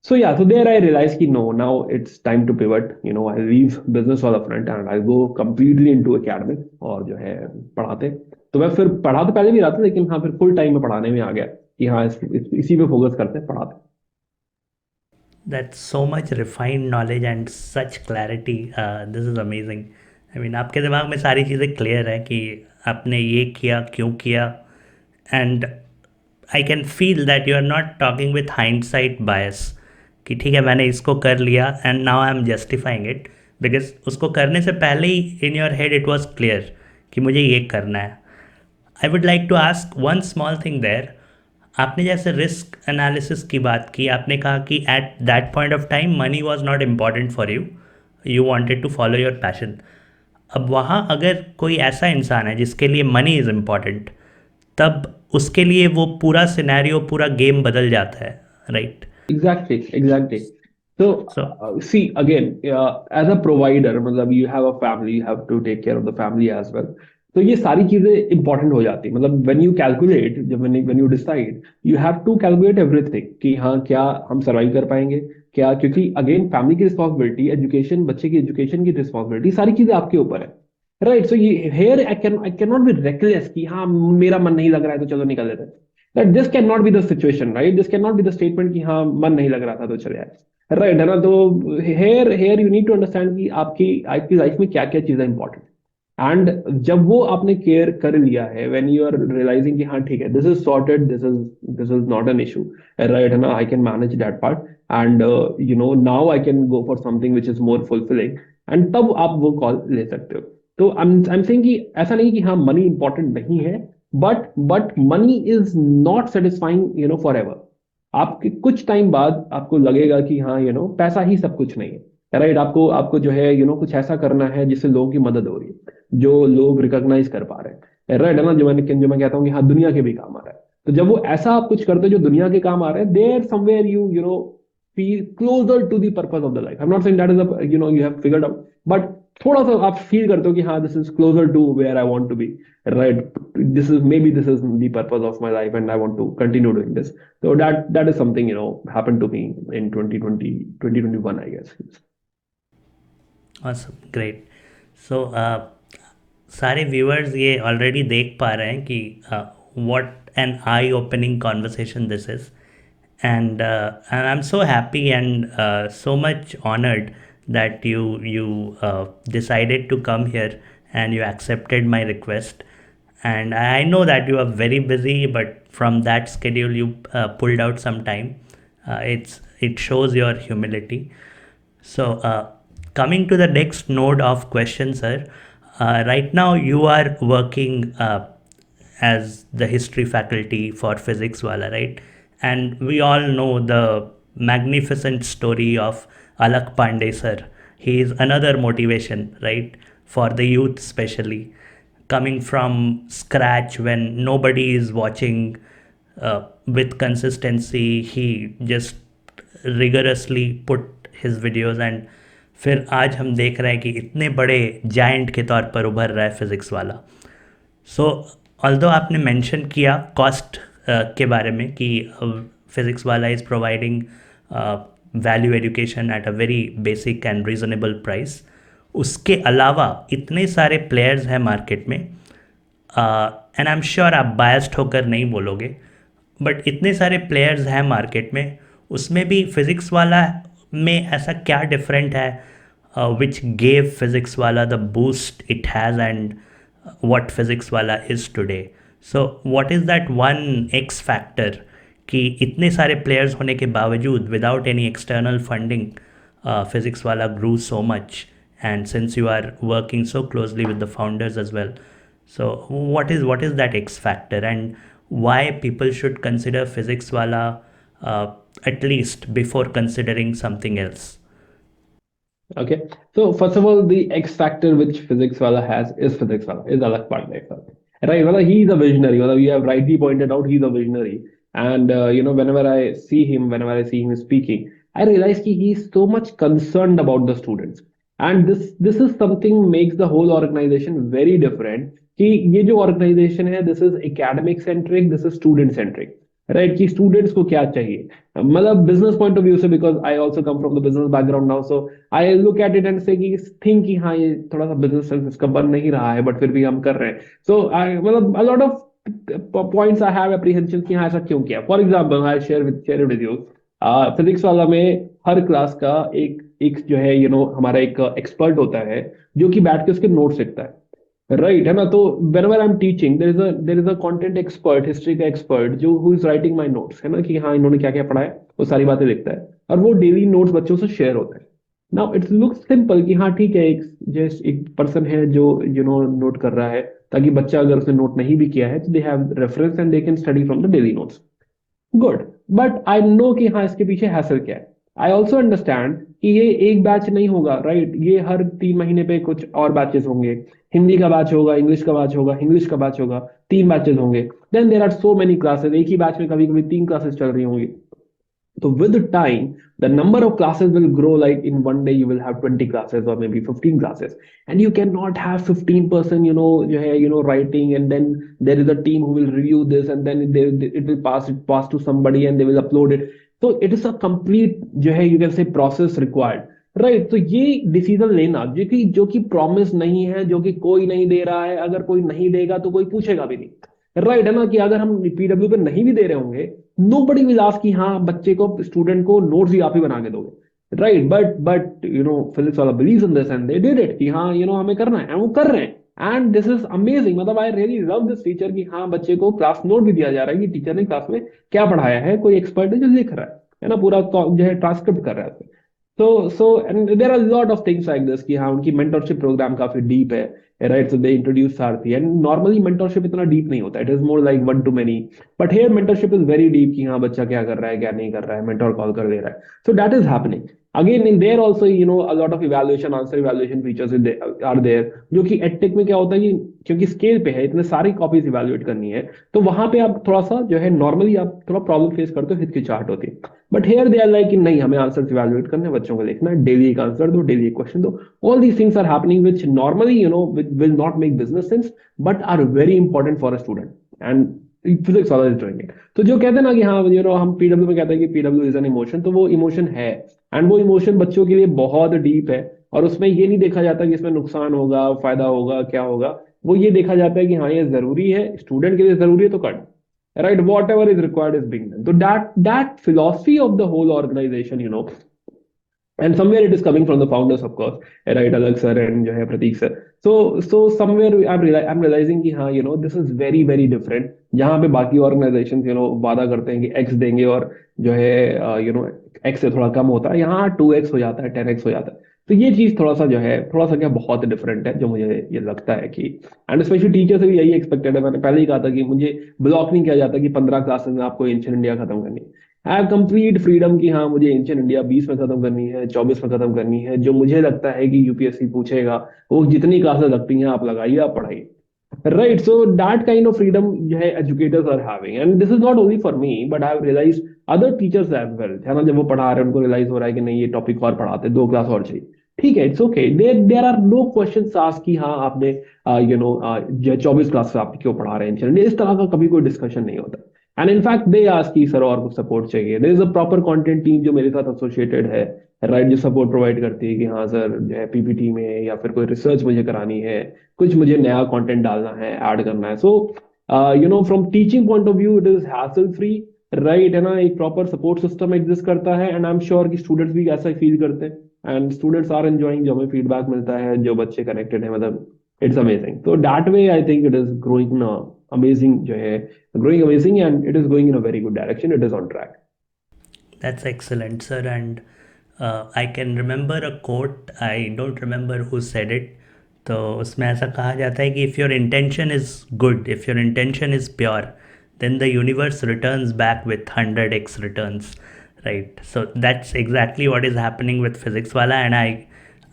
So yeah, so there I realized कि no, now it's time to pivot. I leave business on the front and I go completely into academic और जो है पढ़ाते। तो मैं फिर पढ़ा तो पहले भी रहा था, लेकिन हाँ फिर फुल टाइम में पढ़ाने में आ गया कि हाँ इसी पे फोकस करते हैं, पढ़ाते। That's so much refined knowledge and such clarity. This is amazing. I mean, आपके दिमाग में सारी चीज़ें क्लियर है कि आपने ये किया क्यों किया, and I can feel that you are not talking with hindsight bias कि ठीक है मैंने इसको कर लिया and now I am justifying it, because उसको करने से पहले ही in your head it was clear कि मुझे ये करना है। I would like to ask one small thing there. आपने जैसे रिस्क एनालिसिस की बात की, आपने कहा कि at that point of time money was not important for you, you wanted to follow your passion. अब वहाँ अगर कोई ऐसा इंसान है जिसके लिए मनी इज़ इम्पॉर्टेंट, तब उसके लिए वो पूरा सिनेरियो, पूरा गेम बदल जाता है, right? Exactly, exactly. So, so see, again, as a provider, मतलब you have a family, you have to take care of the family as well. तो ये सारी चीजें इंपॉर्टेंट हो जाती है, मतलब when you calculate, जब when you decide, you have to calculate everything कि हाँ क्या हम सर्वाइव कर पाएंगे, क्या, क्योंकि अगेन फैमिली की रिस्पॉन्सिबिलिटी, एजुकेशन, बच्चे की एजुकेशन की रिस्पॉन्सिबिलिटी, सारी चीजें आपके ऊपर है। राइट, सो ये here I can not be reckless कि हाँ मेरा मन नहीं लग रहा है तो चलो निकल लेते हैं। That this cannot be the situation, right? This cannot be the statement कि हाँ मन नहीं लग रहा था तो चले आए, राइट है ना? तो here here you need to understand कि आपकी आपकी लाइफ में क्या क्या चीजें इंपॉर्टेंट, एंड जब वो आपने केयर कर लिया है, व्हेन यू आर रियलाइजिंग कि हाँ ठीक है, this is sorted, this is not an issue, right है ना, I can manage that part, and you no now I can go for something which is more fulfilling, and तब आप वो call ले सकते हो। तो आई एम सेइंग कि ऐसा नहीं कि हाँ मनी इंपॉर्टेंट नहीं है, but money is not satisfying you know for ever. आपके कुछ टाइम बाद आपको लगेगा कि हाँ यू नो पैसा ही सब कुछ नहीं है, राइट? आपको आपको जो है यू नो कुछ ऐसा करना है जिससे लोगों की मदद हो रही है, जो लोग रिकॉग्नाइज कर पा रहे हैं, राइट है ना? जो मैं कहता हूँ कि हाँ दुनिया के भी काम आ रहा है। तो जब वो ऐसा आप कुछ करते हो जो दुनिया के काम आ रहे हैं, there somewhere you know feel closer to the purpose of the life. I am not saying that is you know you have figured out, but थोड़ा सा आप फील करते हो कि हाँ this is closer to where I want to be, right? This is the purpose of my life and I want to continue doing this. So that is something you know happened to me in 2020 2021, I guess. awesome, great. So सारे viewers ये already देख पा रहे हैं कि what an I opening conversation this is, and I'm so happy and so much honored that you decided to come here and you accepted my request. And I know that you are very busy, but from that schedule you pulled out some time. It shows your humility. So coming to the next node of questions, sir. Right now you are working as the history faculty for Physics Wala, right? And we all know the magnificent story of Alak Pandey sir. He is another motivation, right, for the youth, especially coming from scratch when nobody is watching. With consistency, he just rigorously put his videos, and फिर आज हम देख रहे हैं कि इतने बड़े giant के तौर पर उभर रहा है फिज़िक्स वाला। सो ऑल्दो आपने मेंशन किया कॉस्ट के बारे में कि फिज़िक्स वाला is providing value education at a very basic and reasonable price, उसके अलावा इतने सारे प्लेयर्स हैं मार्केट में, एंड आई एम श्योर आप बायस्ड होकर नहीं बोलोगे, बट इतने सारे प्लेयर्स हैं मार्केट में, उसमें भी फिज़िक्स वाला में ऐसा क्या डिफरेंट है which gave physics wala the boost it has, and what physics wala is today? So what is that one X factor कि इतने सारे players होने के बावजूद without any external funding physics wala grew so much, and since you are working so closely with the founders as well, so what is that X factor, and why people should consider physics wala at least before considering something else? Okay, so first of all, the X factor which physics wala has is physics wala, is Alak Pandey, right? Well, he is a visionary. Well, you have rightly pointed out he's a visionary, and you know whenever I see him speaking, I realize that he is so much concerned about the students, and this is something makes the whole organization very different. कि ये जो organization है, this is academic centric, this is student centric, right? कि students को क्या चाहिए, मतलब business point of view से, because I also come from the business background now, so I look at it and से कि थिंक कि हाँ ये थोड़ा सा बिजनेस सेंस इसका बन नहीं रहा है, बट फिर भी हम कर रहे हैं। सो आई मतलब अ lot of points I have apprehension कि हाँ ऐसा क्यों किया। For example I share with you, physics वाला में हर क्लास का एक एक जो है यू नो हमारा एक एक्सपर्ट होता है जो कि बैठ के उसके नोट्स लिखता है, राइट है ना? तो whenever I'm teaching there is a content expert, history का एक्सपर्ट जो who is writing my notes, है ना, कि हाँ इन्होंने क्या क्या पढ़ा है, वो सारी बातें लिखता है, और वो डेली नोट्स बच्चों से शेयर होता है। नाउ इट्स लुक्स सिंपल कि हाँ ठीक है, एक पर्सन है जो यू नो नोट कर रहा है, ताकि बच्चा अगर उसने नोट नहीं भी किया है तो they have reference and they can study from the daily notes. Good, but I know कि हाँ इसके पीछे हैसल क्या है। आई ऑल्सो अंडरस्टैंड कि ये एक बैच नहीं होगा, राइट, ये हर 3 महीने पे कुछ और बैचेस होंगे। हिंदी का बैच होगा, इंग्लिश का बैच होगा, इंग्लिश का बैच होगा, 3 बैचेस होंगे। Then there are so many classes, एक ही बैच में कभी कभी 3 क्लासेस चल रही होंगी। So with time, the number of classes will grow. Like in one day, you will have 20 classes or maybe 15 classes, and you cannot have 15%, writing, and then there is a team who will review this, and then it will pass to somebody, and they will upload it. So it is a complete, you can say, process required. Right, तो ये decision लेना जो कि promise नहीं है, जो कि कोई नहीं दे रहा है, अगर कोई नहीं देगा तो कोई पूछेगा भी नहीं, राइट, है ना, कि अगर हम पीडब्ल्यू पे नहीं भी दे रहे होंगे, नो बडी विल आस्क कि हाँ बच्चे को, स्टूडेंट को नोट्स ही आप ही बना के दोगे, राइट, बट फिजिक्स वाला believe in this and they did it कि हाँ हमें करना है, एंड वो कर रहे हैं, एंड दिस इज अमेजिंग। मतलब I really love this teacher कि हाँ बच्चे को क्लास नोट भी दिया जा रहा है कि टीचर ने क्लास में क्या पढ़ाया है, कोई एक्सपर्ट है जो लिख रहा है ना, पूरा ट्रांसक्रिप्ट कर रहा है। And there are lot of things like this कि हाँ उनकी मेंटरशिप प्रोग्राम काफी डीप है, right, so they introduce Saarthi, and normally mentorship इतना डीप नहीं होता, it is more like one to many, but here mentorship is very deep कि हाँ बच्चा क्या कर रहा है, क्या नहीं कर रहा है, मेंटर कॉल कर दे रहा है, so that is happening. Again in there also a lot of evaluation, answer evaluation features are there, जो कि एडटेक में क्या होता है कि क्योंकि स्केल पे है, इतने सारी कॉपीज इवेल्युएट करनी है, तो वहां पे आप थोड़ा सा नॉर्मली आप थोड़ा प्रॉब्लम फेस करते हो, हिचकिचाहट होती है। But here they are like कि नहीं, हमें आंसर इवेल्युएट करने हैं, बच्चों को लिखना है, डेली एक आंसर दो, डेली एक क्वेश्चन दो। All these things are happening which normally will not make business sense, but are very important for a student, and physics वाला इज डूइंग इट। तो जो कहते हैं ना कि हाँ हम पीडब्ल्यू में कहते हैं कि पीडब्ल्यू इज एन इमोशन, तो वो इमोशन है, एंड वो इमोशन बच्चों के लिए बहुत डीप है, और उसमें ये नहीं देखा जाता कि इसमें नुकसान होगा, फायदा होगा, क्या होगा। वो ये देखा जाता है कि हाँ ये जरूरी है, स्टूडेंट के लिए जरूरी है तो कर, right, whatever is required is being done. So that philosophy of the whole organization, and somewhere it is coming from the founders, of course, right, Alak sir and jo hai Prateek sir. So somewhere I'm realizing कि हाँ this is very very different. जहाँ पे बाकी organizations वादा करते हैं कि x देंगे और जो है x से थोड़ा कम होता है, यहाँ 2x हो जाता है, 10x हो जाता है। तो ये चीज थोड़ा सा क्या बहुत डिफरेंट है, जो मुझे ये लगता है कि, एंड स्पेशली टीचर से भी यही एक्सपेक्टेड है। मैंने पहले ही कहा था कि मुझे ब्लॉक नहीं किया जाता कि 15 क्लासेस में आपको एंशियंट इंडिया खत्म करनी है। आई हैव कंप्लीट फ्रीडम कि हाँ मुझे एंशियंट इंडिया 20 में खत्म करनी है, 24 में खत्म करनी है, जो मुझे लगता है कि यूपीएससी पूछेगा, वो जितनी क्लासेस लगती हैं आप लगाइए, आप पढ़ाइए, right. So that kind of freedom जो है educators are having, and this is not only for me but I have realise other teachers as well, है ना, जब वो पढ़ा रहे हैं उनको रियलाइज हो रहा है कि नहीं ये टॉपिक और पढ़ाते, 2 क्लास और चाहिए, ठीक है, it's okay, there are no question ask कि हाँ आपने 24 क्लास आप क्यों पढ़ा रहे हैं, इस तरह का कभी कोई डिस्कशन नहीं होता। एंड इनफैक्ट दे आस्क कि सर और कुछ सपोर्ट चाहिए, there is a proper content team जो मेरे साथ एसोसिएटेड है, राइट, जो सपोर्ट प्रोवाइड करती है कि हाँ सर जो है पीपीटी में या फिर कोई रिसर्च मुझे करानी है, कुछ मुझे नया कंटेंट डालना है, ऐड करना है। So from teaching point of view it is hassle free, right, है ना, एक प्रॉपर सपोर्ट सिस्टम एग्जिस्ट करता है, एंड आई एम श्योर कि स्टूडेंट्स भी ऐसा ही फील करते हैं, एंड स्टूडेंट्स आर एंजॉइंग, जो हमें फीडबैक मिलता है, जो बच्चे कनेक्टेड है, मतलब इट्स अमेजिंग। तो that way I think it is growing amazing, जो है growing amazing, and it is going in a very good direction, it is on track. That's excellent, sir. And I can remember a quote, I don't remember who said it. तो उसमें ऐसा कहा जाता है कि if your intention is good, if your intention is pure, then the universe returns back with 100x returns, right? So that's exactly what is happening with physics wala, and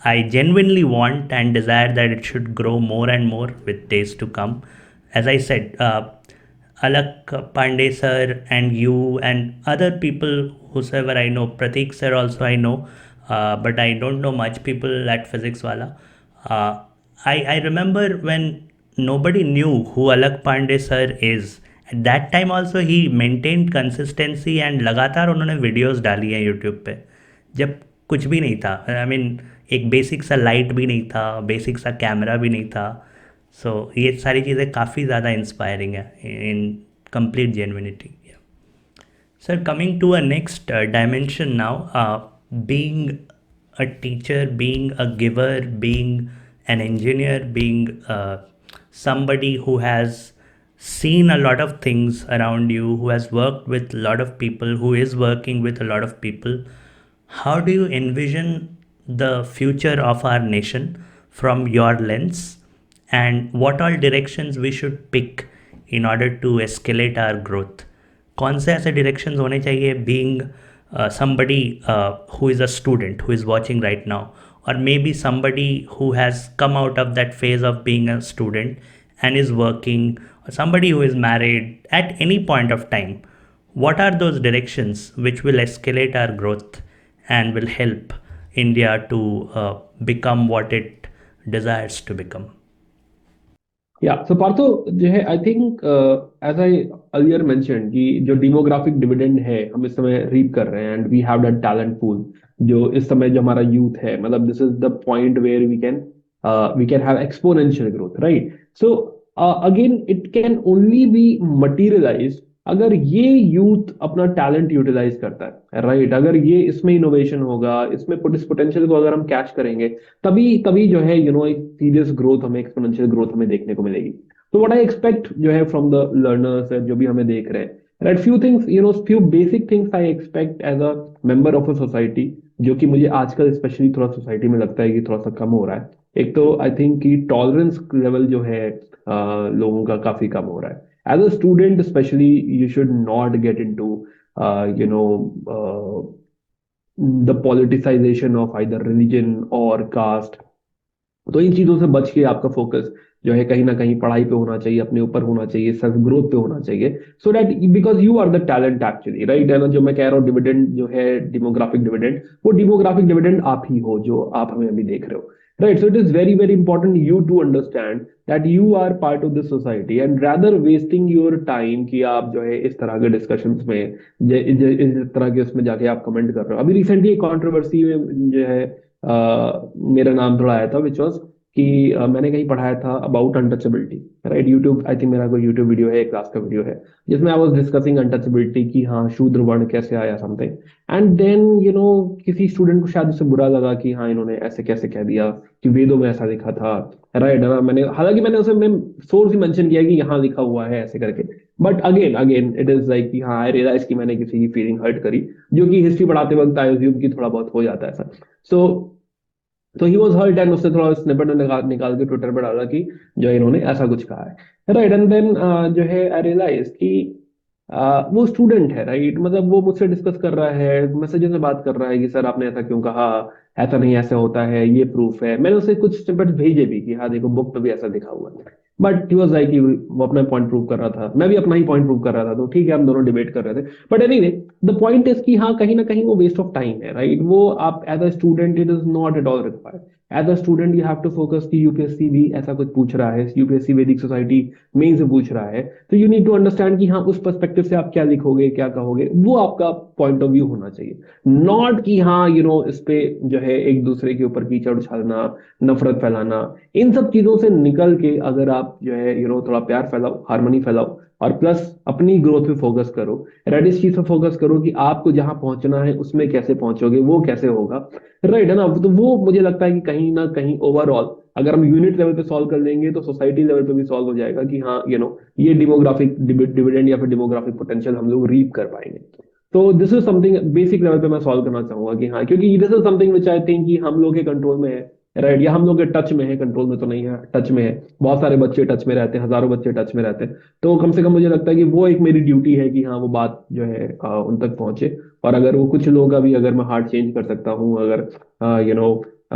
I genuinely want and desire that it should grow more and more with days to come. As I said, Alak Pandey sir and you and other people whosoever I know, Prateek sir also I know, but I don't know much people at Physics Wala. I remember when nobody knew who Alak Pandey sir is. At that time also he maintained consistency and लगातार उन्होंने videos डाली हैं YouTube पे, जब कुछ भी नहीं था। आई मीन एक बेसिक सा लाइट भी नहीं था, बेसिक सा कैमरा भी नहीं था। सो ये सारी चीज़ें काफ़ी ज़्यादा इंस्पायरिंग है in complete genuinity. Sir, coming to a next dimension now, being a teacher, being a giver, being an engineer, being somebody who has seen a lot of things around you, who has worked with a lot of people, who is working with a lot of people, how do you envision the future of our nation from your lens, and what all directions we should pick in order to escalate our growth? कौन से ऐसे directions होने चाहिए, being somebody who is a student who is watching right now, or maybe somebody who has come out of that phase of being a student and is working, or somebody who is married at any point of time, what are those directions which will escalate our growth and will help India to become what it desires to become? या सो पार्थो जो है I think as I earlier mention कि जो demographic dividend है हम इस समय reap कर रहे हैं and we have that talent pool जो इस समय जो हमारा यूथ है मतलब this is the point where we can have exponential growth right so again it can only be materialise अगर ये यूथ अपना टैलेंट यूटिलाइज करता है राइट अगर ये इसमें इनोवेशन होगा इसमें इस पोटेंशियल को अगर हम कैच करेंगे तभी तभी जो है एक सीरियस ग्रोथ हमें एक्सपोनेंशियल ग्रोथ हमें देखने को मिलेगी तो व्हाट आई एक्सपेक्ट जो है फ्रॉम द लर्नर्स जो भी हमें देख रहे हैं right few things few basic things I expect as a member of a society जो कि मुझे आजकल स्पेशली थोड़ा सोसाइटी में लगता है कि थोड़ा सा कम हो रहा है एक तो आई थिंक कि टॉलरेंस लेवल जो है लोगों का काफी कम हो रहा है as a student especially you should not get into the politicization of either religion or caste तो इन चीजों से बच के आपका फोकस जो है कहीं ना कहीं पढ़ाई पे होना चाहिए अपने ऊपर होना चाहिए सेल्फ ग्रोथ पे होना चाहिए so that because you are the talent actually right है ना जो मैं कह रहा हूँ डिविडेंड जो है डेमोग्राफिक डिविडेंड वो डेमोग्राफिक डिविडेंड आप ही हो जो आप हमें अभी देख रहे हो right so it is very very important you to understand that you are part of this society and rather wasting your time कि आप जो है इस तरह के डिस्कशंस में इस तरह के उसमें जाके आप कमेंट कर रहे हो अभी रिसेंटली एक कंट्रोवर्सी में जो है मेरा नाम थोड़ा आया था विच वॉज कि मैंने कहीं पढ़ाया था about untouchability right YouTube I think मेरा कोई यूट्यूब वीडियो है एक क्लास का वीडियो है जिसमें आई वाज डिस्कसिंग अनटचेबिलिटी कि हाँ शूद्र वर्ण कैसे आया समथिंग एंड देन किसी स्टूडेंट को शायद उससे बुरा लगा कि हाँ इन्होंने ऐसे कैसे कह दिया कि वेदों में ऐसा लिखा था राइट है ना मैंने हालांकि मैंने उसमें सोर्स ही मेंशन किया कि यहाँ लिखा हुआ है ऐसे करके but again again it is like कि हाँ आई रियलाइज कि मैंने किसी की फीलिंग हर्ट करी जो कि हिस्ट्री पढ़ाते वक्त आई अज्यूम कि थोड़ा बहुत हो जाता है ऐसा सो तो ही वॉज हर्ट एंड उसने थोड़ा स्निपेट निकाल के ट्विटर पर डाला कि जो इन्होंने ऐसा कुछ कहा है राइट एंड देन जो है आई रियलाइज कि वो स्टूडेंट है राइट मतलब वो मुझसे डिस्कस कर रहा है मैसेजेस में बात कर रहा है कि सर आपने ऐसा क्यों कहा ऐसा नहीं ऐसा होता है ये प्रूफ है मैंने उसे कुछ स्निपेट्स भेजे भी कि हाँ देखो बुक पे भी ऐसा लिखा हुआ है बट ही वाज लाइक वो अपना पॉइंट प्रूव कर रहा था मैं भी अपना ही पॉइंट प्रूव कर रहा था तो ठीक है हम दोनों डिबेट कर रहे थे but anyway the point is कि हाँ कहीं ना कहीं वो वेस्ट ऑफ टाइम है राइट वो आप as a student it is not at all required as a student you have to focus कि यूपीएससी भी ऐसा कुछ पूछ रहा है यूपीएससी वैदिक सोसाइटी मेन से पूछ रहा है तो यू नीड टू अंडरस्टैंड कि हाँ उस पर्सपेक्टिव से आप क्या लिखोगे क्या कहोगे वो आपका पॉइंट ऑफ व्यू होना चाहिए नॉट कि हाँ इस पे जो है एक दूसरे के ऊपर कीचड़ उछालना नफरत फैलाना इन सब चीजों से निकल के अगर आप जो है थोड़ा प्यार फैलाओ हार्मनी फैलाओ और प्लस अपनी ग्रोथ पे फोकस करो राइट इस चीज पे फोकस करो कि आपको जहां पहुंचना है उसमें कैसे पहुंचोगे वो कैसे होगा राइट है ना तो वो मुझे लगता है कि कहीं ना कहीं ओवरऑल अगर हम यूनिट लेवल पे सॉल्व कर लेंगे तो सोसाइटी लेवल पे भी सॉल्व हो जाएगा कि हाँ ये डेमोग्राफिक डिविडेंड या फिर डेमोग्राफिक पोटेंशियल हम लोग रीप कर पाएंगे तो this is something basic level पे मैं सॉल्व करना चाहूंगा कि हाँ क्योंकि this is something which I think कि हम लोग के कंट्रोल में है राइट या हम लोग के टच में है कंट्रोल में तो नहीं है टच में है बहुत सारे बच्चे टच में रहते हैं हजारों बच्चे टच में रहते हैं तो कम से कम मुझे लगता है कि वो एक मेरी ड्यूटी है कि हाँ वो बात जो है उन तक पहुंचे और अगर वो कुछ लोग अभी अगर मैं हार्ट चेंज कर सकता हूँ अगर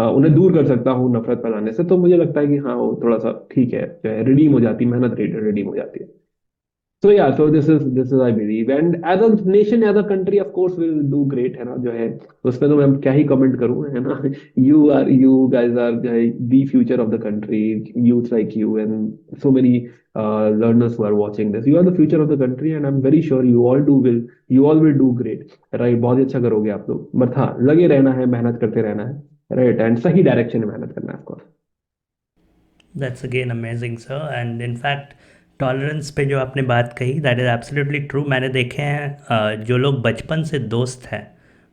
उन्हें दूर कर सकता हूँ नफरत फैलाने से तो मुझे लगता है कि हाँ वो थोड़ा सा ठीक है जो है रिडीम हो जाती है मेहनत रिडीम हो जाती है So yeah, so this is I believe, and as a nation, as a country, of course, will do great है ना जो है उसमें तो मैं क्या ही कमेंट करूँ है ना you guys are the future of the country, youth like you and so many learners who are watching this, you are the future of the country and I'm very sure you all will do great, right? बहुत ही अच्छा करोगे आप लोग but हाँ लगे रहना है मेहनत करते रहना है राइट एंड सही डायरेक्शन में मेहनत करना है of course That's again amazing, sir. And in fact, tolerance पे जो आपने बात कही दैट इज़ एब्सोल्युटली ट्रू. मैंने देखे हैं जो लोग बचपन से दोस्त हैं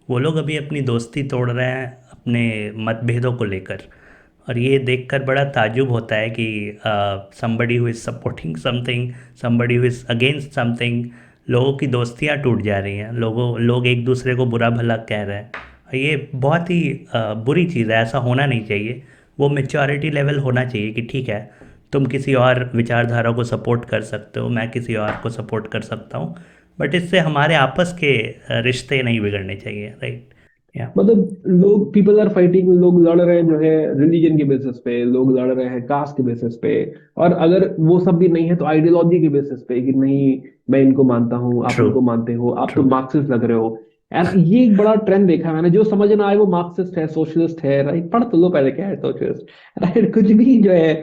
वो लोग अभी अपनी दोस्ती तोड़ रहे हैं अपने मतभेदों को लेकर. और ये देखकर बड़ा ताजुब होता है कि somebody who is supporting something, somebody who is against something, लोगों की दोस्तियां टूट जा रही हैं, लोग एक दूसरे को बुरा भला कह रहे हैं. और ये बहुत ही बुरी चीज़ है, ऐसा होना नहीं चाहिए. वो मेच्योरिटी लेवल होना चाहिए कि ठीक है तुम किसी और विचारधारा को सपोर्ट कर सकते हो, मैं किसी और को सपोर्ट कर सकता हूँ, बट इससे हमारे आपस के रिश्ते नहीं बिगड़ने चाहिए, राइट? या मतलब लोग, पीपल आर फाइटिंग, लोग लड़ रहे हैं जो है रिलीजन के बेसिस पे, लोग लड़ रहे हैं कास्ट के बेसिस पे, और अगर वो सब भी नहीं है तो आइडियोलॉजी के बेसिस पे कि नहीं मैं इनको मानता हूँ आप ट्रू, उनको मानते हो, आप तो ट्रू। मार्क्सिस्ट लग रहे हो। यार ये एक बड़ा ट्रेंड देखा है मैंने, जो समझ ना आए वो मार्क्सिस्ट है, सोशलिस्ट है, राइट? पढ़ तो लो पहले क्या है सोशलिस्ट, राइट? कुछ भी जो है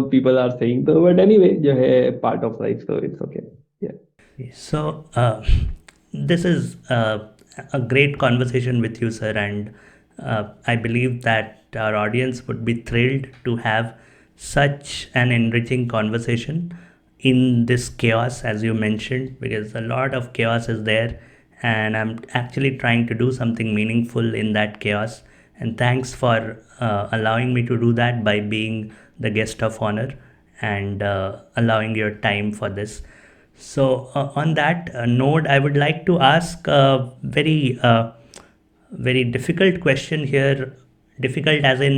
पीपल आर सेइंग, तो बट एनीवे जो है पार्ट ऑफ लाइफ, तो it's okay. So, this is a great conversation with you, sir, and I believe that our audience would be thrilled to have such an enriching conversation in this chaos, as you mentioned, because a lot of chaos is there, and I'm actually trying to do something meaningful in that chaos. And thanks for allowing me to do that by being the guest of honor and allowing your time for this. So, on that note, I would like to ask a very difficult question here. Difficult as in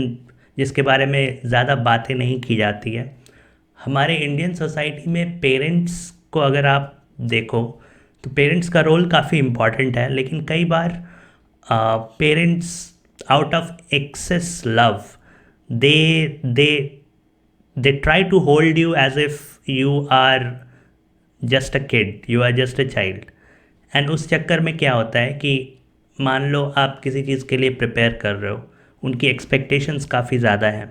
जिसके बारे में ज़्यादा बातें नहीं की जाती है। हमारे इंडियन सोसाइटी में पेरेंट्स को अगर आप देखो तो पेरेंट्स का रोल काफ़ी इम्पॉर्टेंट है, लेकिन कई बार parents out of excess love they they they try to hold you as if you are just a kid, you are just a child. And उस चक्कर में क्या होता है कि मान लो आप किसी चीज़ के लिए प्रिपेयर कर रहे हो, उनकी एक्सपेक्टेशंस काफ़ी ज़्यादा हैं,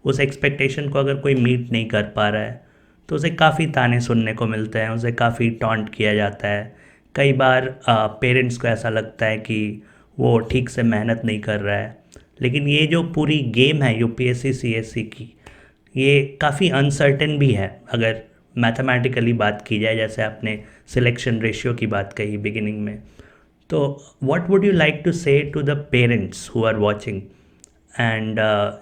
उस एक्सपेक्टेशन को अगर कोई मीट नहीं कर पा रहा है तो उसे काफ़ी ताने सुनने को मिलते हैं, उसे काफ़ी टॉन्ट किया जाता है। कई बार पेरेंट्स को ऐसा लगता है कि वो ठीक से मेहनत नहीं कर रहा है। लेकिन ये जो पूरी गेम है यूपीएससी सीएससी की, ये काफ़ी अनसर्टेन भी है अगर मैथमेटिकली बात की जाए, जैसे आपने सिलेक्शन रेशियो की बात कही बिगिनिंग में। तो what would you like to say to the parents who are watching and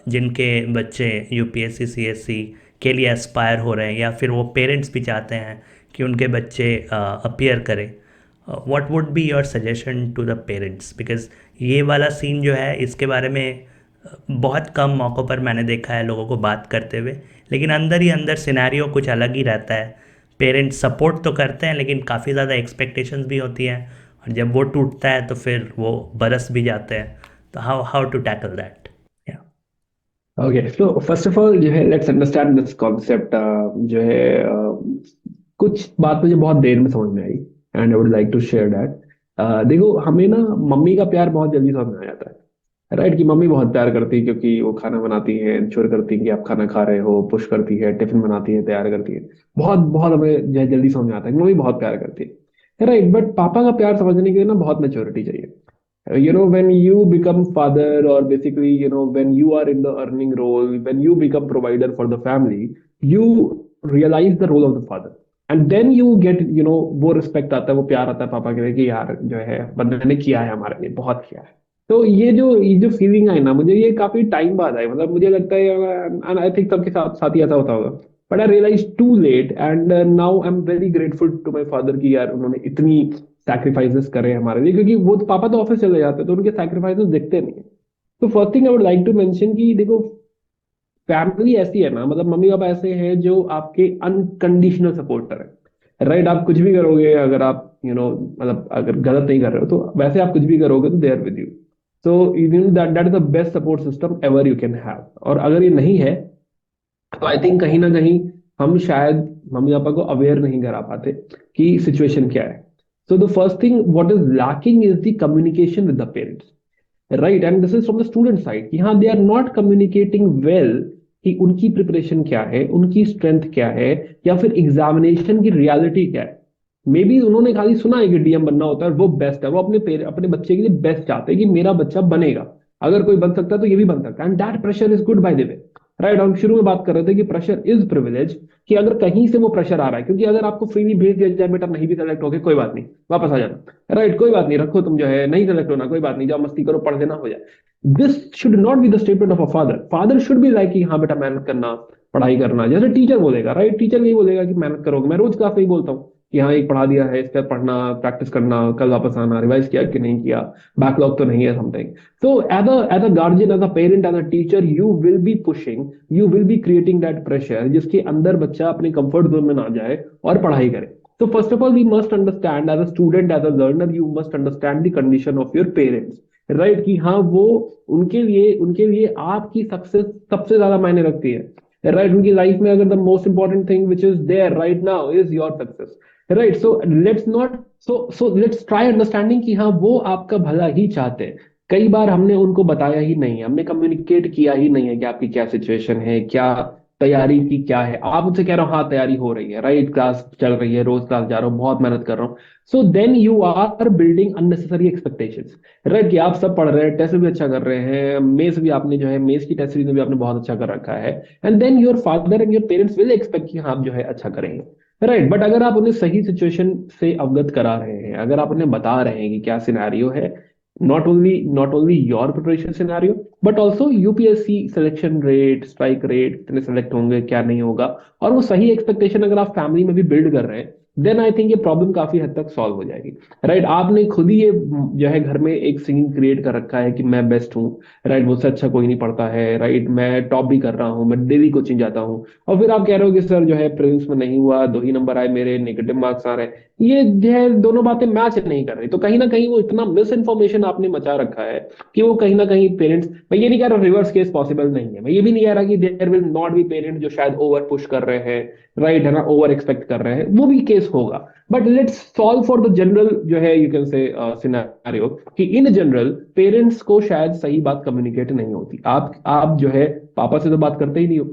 जिनके बच्चे यूपीएससी सीएससी के लिए एस्पायर हो रहे हैं, या फिर वो पेरेंट्स भी चाहते हैं कि उनके बच्चे अपीयर करें, what would be your suggestion to the parents? Because ये वाला सीन जो है इसके बारे में बहुत कम मौक़ों पर मैंने देखा है लोगों को बात करते हुए, लेकिन अंदर ही अंदर सिनेरियो कुछ अलग ही रहता है। पेरेंट्स सपोर्ट तो करते हैं लेकिन काफ़ी ज़्यादा एक्सपेक्टेशंस भी होती हैं, और जब वो टूटता है तो फिर वो बरस भी जाते हैं। तो how how to tackle that? Yeah okay, so first of all जो है लेट्स अंडरस्टैंड दिस कॉन्सेप्ट। जो है कुछ बात मुझे बहुत देर में समझ में आई, and I would like to share that. देखो, हमें ना मम्मी का प्यार बहुत जल्दी समझ में आ जाता है, राइट? कि मम्मी बहुत प्यार करती है क्योंकि वो खाना बनाती है, इंश्योर करती है कि आप खाना खा रहे हो, पुश करती है, टिफिन बनाती है, तैयार करती है। बहुत बहुत हमें जो है जल्दी समझ में आता है कि मम्मी बहुत प्यार करती है, राइट? बट पापा का प्यार समझने के लिए ना बहुत मेच्योरिटी चाहिए। When you become father, or basically when you are in the earning role, when you become provider for the family, you realize the role of the father, and then you get वो respect आता है, वो प्यार आता है पापा के लिए कि यार जो है बंदे ने किया है हमारे लिए, बहुत किया है। तो ये जो फीलिंग आई ना, मुझे ये काफी टाइम बाद आई। मतलब मुझे लगता है, एंड आई थिंक सबके साथ साथ ही ऐसा होता होगा, but I realise too late, and now I am very grateful to my father कि यार उन्होंने इतनी सैक्रिफाइसेस करे हमारे लिए, क्योंकि वो तो पापा तो ऑफिस चले जाते हैं तो उनके सैक्रिफाइसेस दिखते नहीं है। तो first thing I would like to mention कि देखो, फैमिली ऐसी है ना, मतलब मम्मी पापा ऐसे हैं जो आपके अनकंडीशनल सपोर्टर है, राइट? आप कुछ भी करोगे, अगर आप मतलब अगर गलत नहीं कर रहे हो तो वैसे आप कुछ भी करोगे तो they are with you. So that that is the best support system ever you can have. और अगर ये नहीं है तो आई थिंक कहीं ना कहीं हम शायद मम्मी पापा को अवेयर नहीं करा पाते कि सिचुएशन क्या है। So the first thing what is lacking is the communication with the parents, right? And this is from the student side कि हाँ, they are not communicating well कि उनकी प्रिपरेशन क्या है, उनकी स्ट्रेंथ क्या है, या फिर एग्जामिनेशन की रियलिटी क्या है। मे बी उन्होंने खाली सुना है कि डीएम बनना होता है और वो बेस्ट है, वो अपने बच्चे के लिए बेस्ट चाहते हैं कि मेरा बच्चा बनेगा, अगर कोई बन सकता है तो ये भी बन सकता है, and that pressure is good by the way, right? हम शुरू में बात कर रहे थे कि प्रेशर इज प्रिविलेज, कि अगर कहीं से वो प्रेशर आ रहा है, क्योंकि अगर आपको फ्रीली भेज दिया जाए बेटा नहीं भी सेलेक्ट हो गए कोई बात नहीं, वापस आ जाना, राइट? कोई बात नहीं, रखो तुम जो है, नहीं सेलेक्ट होना कोई बात नहीं, जाओ मस्ती करो, पढ़ देना, हो जाए। This should not be the statement of a father. Father should be like कि हाँ बेटा मेहनत करना, पढ़ाई करना, जैसे टीचर बोलेगा, राइट? टीचर नहीं बोलेगा कि मेहनत करोगे। मैं रोज क्लास में ही बोलता हूँ कि हाँ एक पढ़ा दिया है, इस पर पढ़ना, प्रैक्टिस करना, कल वापस आना, रिवाइज किया कि नहीं किया, बैकलॉग तो नहीं है, something. So as a guardian, as a parent, as a teacher, you will be pushing, you will be creating that pressure जिसके अंदर बच्चा अपने कंफर्ट जोन में ना जाए और पढ़ाई करे। So first of all, we must understand as a student, as a learner, you must understand the condition of your parents, right? कि हाँ वो उनके लिए आपकी सक्सेस सबसे ज्यादा मायने रखती है, राइट? उनकी लाइफ में अगर the most important thing which is there right now is your success, right? So let's not so let's try understanding कि हाँ वो आपका भला ही चाहते हैं। कई बार हमने उनको बताया ही नहीं है, हमने कम्युनिकेट किया ही नहीं है कि आपकी क्या सिचुएशन है, क्या तैयारी की क्या है। आप मुझसे कह रहे हो हाँ तैयारी हो रही है, राइट, क्लास चल रही है, रोज क्लास जा रहा हूँ, बहुत मेहनत कर रहा हूँ। So then you are building unnecessary expectations, right? कि आप सब पढ़ रहे हैं, टेस्ट भी अच्छा कर रहे हैं, मेंस भी आपने जो है मेंस की टेस्ट सीरीज में भी आपने बहुत अच्छा कर रखा है, and then your father and your parents will expect कि हाँ आप जो है अच्छा करेंगे, राइट? बट अगर आप उन्हें सही सिचुएशन से अवगत करा रहे हैं, अगर आप उन्हें बता रहे हैं कि क्या सिनेरियो है, not only your preparation scenario but also UPSC selection rate, strike rate, कितने सेलेक्ट होंगे क्या नहीं होगा, और वो सही एक्सपेक्टेशन अगर आप फैमिली में भी बिल्ड कर रहे हैं, देन आई थिंक ये प्रॉब्लम काफी हद तक सॉल्व हो जाएगी, राइट? आपने खुद ही ये जो है घर में एक सीन क्रिएट कर रखा है कि मैं बेस्ट हूँ, राइट, मुझसे अच्छा कोई नहीं पढ़ता है, राइट, मैं टॉप भी कर रहा हूँ, मैं डेली कोचिंग जाता हूँ, और फिर आप कह रहे हो कि सर जो है प्रीलिम्स में नहीं हुआ, 2 ही नंबर आए मेरे, नेगेटिव मार्क्स आ रहे हैं। ये जो है दोनों बातें मैच नहीं कर रही, तो कहीं ना कहीं वो इतना मिस इन्फॉर्मेशन आपने मचा रखा है कि वो कहीं ना कहीं पेरेंट्स, मैं ये नहीं कह रहा रिवर्स केस पॉसिबल नहीं है, मैं ये भी नहीं कह रहा कि there will not be parents जो शायद ओवर पुश कर रहे हैं, राइट, है ना, ओवर एक्सपेक्ट कर रहे हैं, वो भी केस होगा। But let's solve for the general जो है यू कैन से सिनेरियो, कि इन जनरल पेरेंट्स को शायद सही बात कम्युनिकेट नहीं होती। आप जो है पापा से तो बात करते ही नहीं हो,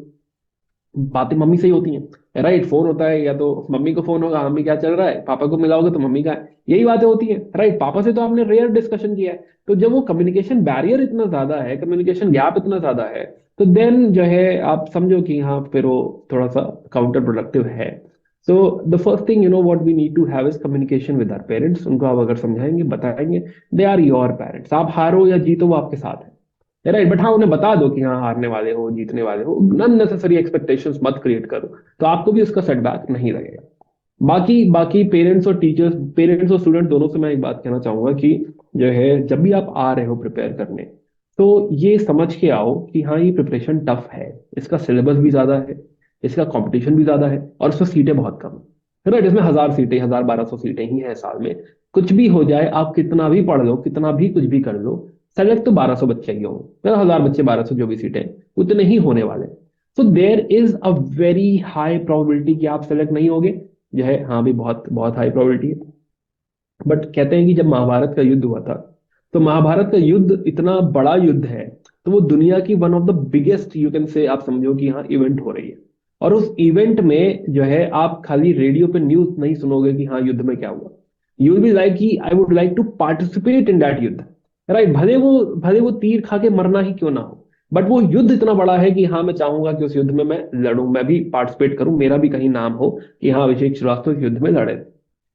बातें मम्मी से ही होती हैं, राइट? फोन होता है या तो मम्मी को फोन होगा, मम्मी क्या चल रहा है, पापा को मिलाओगे तो मम्मी का है, यही बातें होती हैं, राइट? पापा से तो आपने रेयर डिस्कशन किया है। तो जब वो कम्युनिकेशन बैरियर इतना ज्यादा है, कम्युनिकेशन गैप इतना ज्यादा है, तो देन जो है आप समझो कि हाँ फिर वो थोड़ा सा काउंटर प्रोडक्टिव है। So the first thing what we need to have is communication with our parents. उनको आप अगर समझाएंगे, बताएंगे, दे आर योर पेरेंट्स। आप हारो या जीतो वो आपके साथ है, राइट? बट हाँ उन्हें बता दो कि हाँ हारने वाले हो, जीतने वाले हो, अननेसेसरी एक्सपेक्टेशंस मत क्रिएट करो, तो आपको भी उसका सेटबैक नहीं लगेगा। बाकी बाकी पेरेंट्स और टीचर्स, पेरेंट्स और स्टूडेंट दोनों से मैं एक बात कहना चाहूंगा कि जो है जब भी आप आ रहे हो प्रिपेयर करने, तो ये समझ के आओ कि हाँ ये प्रिपरेशन टफ है, इसका सिलेबस भी ज्यादा है, इसका कंपटीशन भी ज्यादा है, और इसमें सीटें बहुत कम है, राइट? इसमें 1000 सीटें, 1200 सीटें ही है साल में। कुछ भी हो जाए, आप कितना भी पढ़ लो, कितना भी कुछ भी कर लो, सेलेक्ट तो 1200 बच्चे ही होंगे, मतलब 1000 बच्चे, 1200 जो भी सीटें उतने ही होने वाले। So there is a very high probability कि आप सेलेक्ट नहीं होगे, जो है हाँ भी बहुत बहुत हाई प्रोबेबिलिटी है। बट कहते हैं कि जब महाभारत का युद्ध हुआ था, तो महाभारत का युद्ध इतना बड़ा युद्ध है, तो वो दुनिया की one of the biggest you can से आप समझो कि हाँ इवेंट हो रही है। और उस इवेंट में जो है आप खाली रेडियो पे न्यूज नहीं सुनोगे कि हाँ युद्ध में क्या हुआ, यू विल बी लाइक कि I would like to participate in that युद्ध, राइट? भले वो तीर खा के मरना ही क्यों ना हो, बट वो युद्ध इतना बड़ा है कि हाँ मैं चाहूंगा कि उस युद्ध में मैं लड़ूं, मैं भी पार्टिसिपेट करूं, मेरा भी कहीं नाम हो कि हाँ अभिषेक श्रीवास्तव इस युद्ध में लड़े।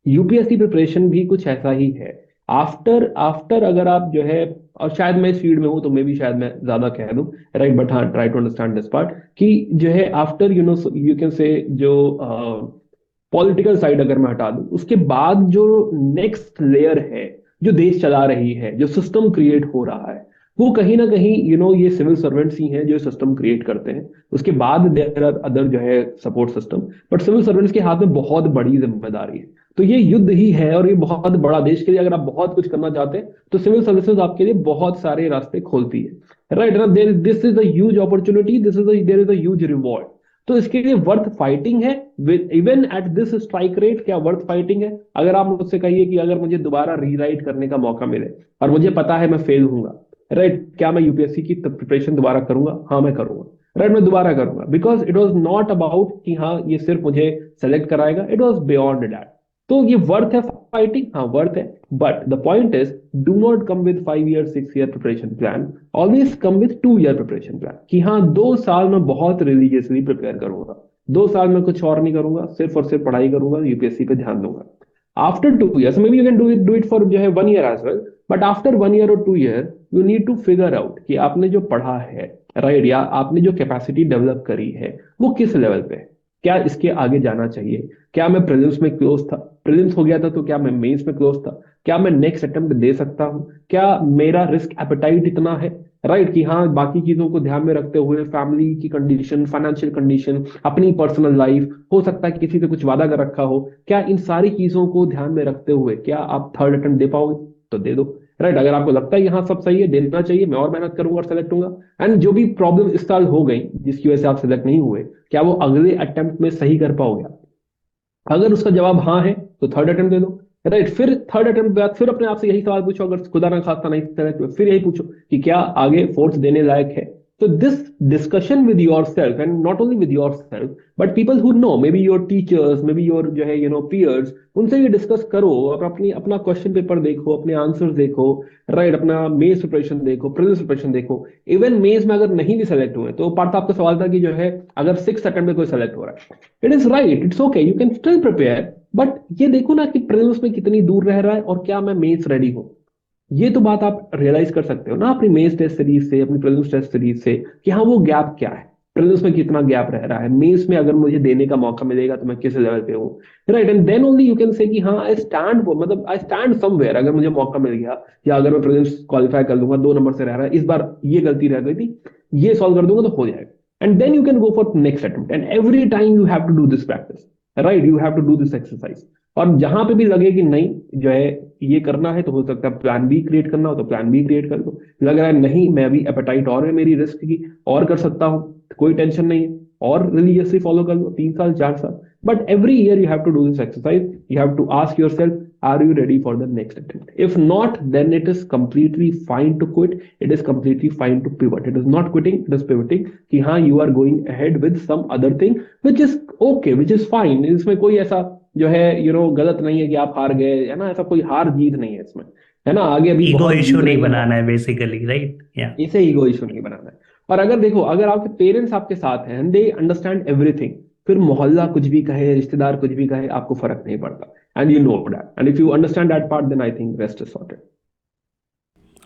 यूपीएससी प्रिपरेशन भी कुछ ऐसा ही है। आफ्टर आफ्टर अगर आप जो है, और शायद मैं इस फील्ड में हूं तो मैं भी शायद मैं ज्यादा कह दूं, राइट, बट हाँ try to understand this part कि जो है आफ्टर यू कैन से जो पॉलिटिकल साइड अगर मैं हटा दूं, उसके बाद जो नेक्स्ट लेयर है, जो देश चला रही है, जो सिस्टम क्रिएट हो रहा है, वो कहीं ना कहीं ये सिविल सर्वेंट्स ही हैं जो सिस्टम क्रिएट करते हैं। उसके बाद देयर आर अदर जो है support system, but civil servants के हाथ में बहुत बड़ी जिम्मेदारी है। तो ये युद्ध ही है, और ये बहुत बड़ा देश के लिए अगर आप बहुत कुछ करना चाहते हैं, तो सिविल सर्विसेज आपके लिए बहुत सारे रास्ते खोलती है, राइट ना? This is a huge opportunity, this is there is a huge reward. तो इसके लिए वर्थ फाइटिंग है, with even at this strike rate, क्या वर्थ फाइटिंग है? अगर आप मुझसे कहिए कि अगर मुझे दोबारा रीराइट करने का मौका मिले और मुझे पता है मैं फेल हूंगा, राइट, क्या मैं यूपीएससी की प्रिपरेशन दोबारा करूंगा? हाँ मैं करूंगा, राइट, मैं दोबारा करूंगा, because it was not about कि हाँ ये सिर्फ मुझे सेलेक्ट कराएगा, इट वॉज बियॉन्ड दैट। तो ये वर्थ है फाइटिंग, हाँ वर्थ है। But the point is, do not come with 5 year 6 year preparation plan, always come with 2 year preparation plan, कि हाँ 2 साल में बहुत रिलीजियसली प्रिपेयर करूंगा, 2 साल में कुछ और नहीं करूंगा, सिर्फ और सिर्फ पढ़ाई करूंगा, यूपीएससी पे ध्यान दूंगा। After 2 years maybe you can do it for जो है 1 year as well, but after 1 year और 2 year you need to figure out कि आपने जो पढ़ा है, राइट, या आपने जो कैपेसिटी डेवलप करी है, वो किस लेवल पे है, क्या इसके आगे जाना चाहिए? क्या मैं प्रीलिम्स में क्लोज था, प्रीलिम्स हो गया था तो क्या मैं मेंस में क्लोज था, क्या मैं नेक्स्ट अटेम्प्ट दे सकता हूँ, क्या मेरा रिस्क एपेटाइट इतना है, राइट, कि हाँ बाकी चीजों को ध्यान में रखते हुए फैमिली की कंडीशन, फाइनेंशियल कंडीशन, अपनी पर्सनल लाइफ, हो सकता है किसी से कुछ वादा कर रखा हो, क्या इन सारी चीजों को ध्यान में रखते हुए क्या आप थर्ड अटेम्प्ट दे पाओगे? तो दे दो। राइट, अगर आपको लगता है कि हाँ सब सही है, देना चाहिए, मैं और मेहनत करूंगा और सेलेक्ट होऊंगा, एंड जो भी प्रॉब्लम इस साल हो गई जिसकी वजह से आप सेलेक्ट नहीं हुए, क्या वो अगले अटेम्प्ट में सही कर पाओगे आप? अगर उसका जवाब हाँ है तो थर्ड अटेम्प्ट दे दो। राइट, फिर थर्ड अटेम्प्ट के बाद फिर अपने आप से यही सवाल पूछो, अगर खुदा ना खास्ता नहीं सेलेक्ट हुए, फिर यही पूछो कि क्या आगे फोर्स देने लायक है। तो this discussion with your self, and not only with your self but people who know, may be your teachers, may be your जो है पीयर्स, उनसे ये डिस्कस करो और अपनी अपना क्वेश्चन पेपर देखो, अपने आंसर देखो। राइट, अपना मेंस प्रिपरेशन देखो, प्रीलिम्स प्रिपरेशन देखो। इवन मेंस में अगर नहीं भी सेलेक्ट हुए तो पार्थ आपका सवाल था कि जो है अगर सिक्स अटेम्प्ट में कोई सेलेक्ट हो रहा है, it is right, it's okay, you can still prepare, but ये देखो ना कि प्रीलिम्स में कितनी दूर रह रहा है और क्या मैं मेंस रेडी हूँ। ये तो बात आप रियलाइज कर सकते हो ना अपनी मेंस टेस्ट सीरीज से, अपनी प्रीलिम्स टेस्ट सीरीज से, कि हाँ वो गैप क्या है, प्रीलिम्स में कितना गैप रह रहा है, मेंस में अगर मुझे देने का मौका मिलेगा तो मैं किस लेवल पे हूँ। Right, and then only you can say कि हाँ आई स्टैंड, मतलब आई स्टैंड समवेयर, अगर मुझे मौका मिल गया, या अगर मैं प्रीलिम्स क्वालिफाई कर लूंगा, 2 नंबर से रह रहा है, इस बार ये गलती रह गई थी, ये सॉल्व कर दूंगा तो हो जाएगा, and then you can go for next attempt, and every time you have to do this practice. Right, you have to do this exercise. और जहां पे भी लगे कि नहीं जो है ये करना है, तो हो सकता है प्लान बी क्रिएट करना हो तो प्लान बी क्रिएट कर दो। लग रहा है नहीं मैं अभी एपेटाइट और है मेरी रिस्क की, और कर सकता हूँ, कोई टेंशन नहीं है, और रिलीजियसली फॉलो कर लो 3 साल 4 साल। But every year you have to do this exercise, you have to ask yourself, are you ready for the next attempt? If not, then it is completely fine to quit, it is completely fine to pivot, it is not quitting, it is pivoting, कि हाँ you are going ahead with some other thing which is okay, which is fine। इसमें कोई ऐसा जो है गलत नहीं है कि आप हार गए, है ना, ऐसा कोई हार जीत नहीं है इसमें, है ना, आगे अभी ईगो बहुत इशू जीतने नहीं के बनाना मौके। है बेसिकली, राइट? या इसे ईगो इशू नहीं बनाना है। और अगर देखो, अगर आपके पेरेंट्स आपके साथ हैं एंड दे अंडरस्टैंड एवरीथिंग, फिर मोहल्ला कुछ भी कहे, रिश्तेदार कुछ भी कहे, आपको फर्क नहीं पड़ता, and you know that, and if you understand that part, then I think rest is sorted.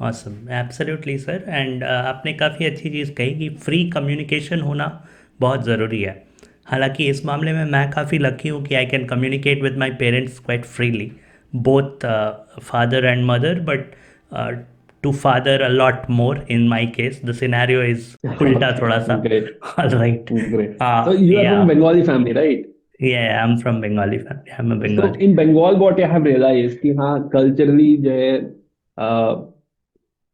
Awesome, absolutely sir. And आपने काफ़ी अच्छी चीज़ कही कि फ्री कम्युनिकेशन होना बहुत ज़रूरी है। हालांकि इस मामले में मैं काफ़ी लकी हूँ कि I can communicate with my parents quite freely, both father and mother, but to father a lot more in my case. The scenario is उल्टा Okay, थोड़ा सा। great, right. great. So you are या from Bengali family, right? या I am from Bengali family, I am a So Bengali. in Bengal, what I have realized कि हाँ culturally जो है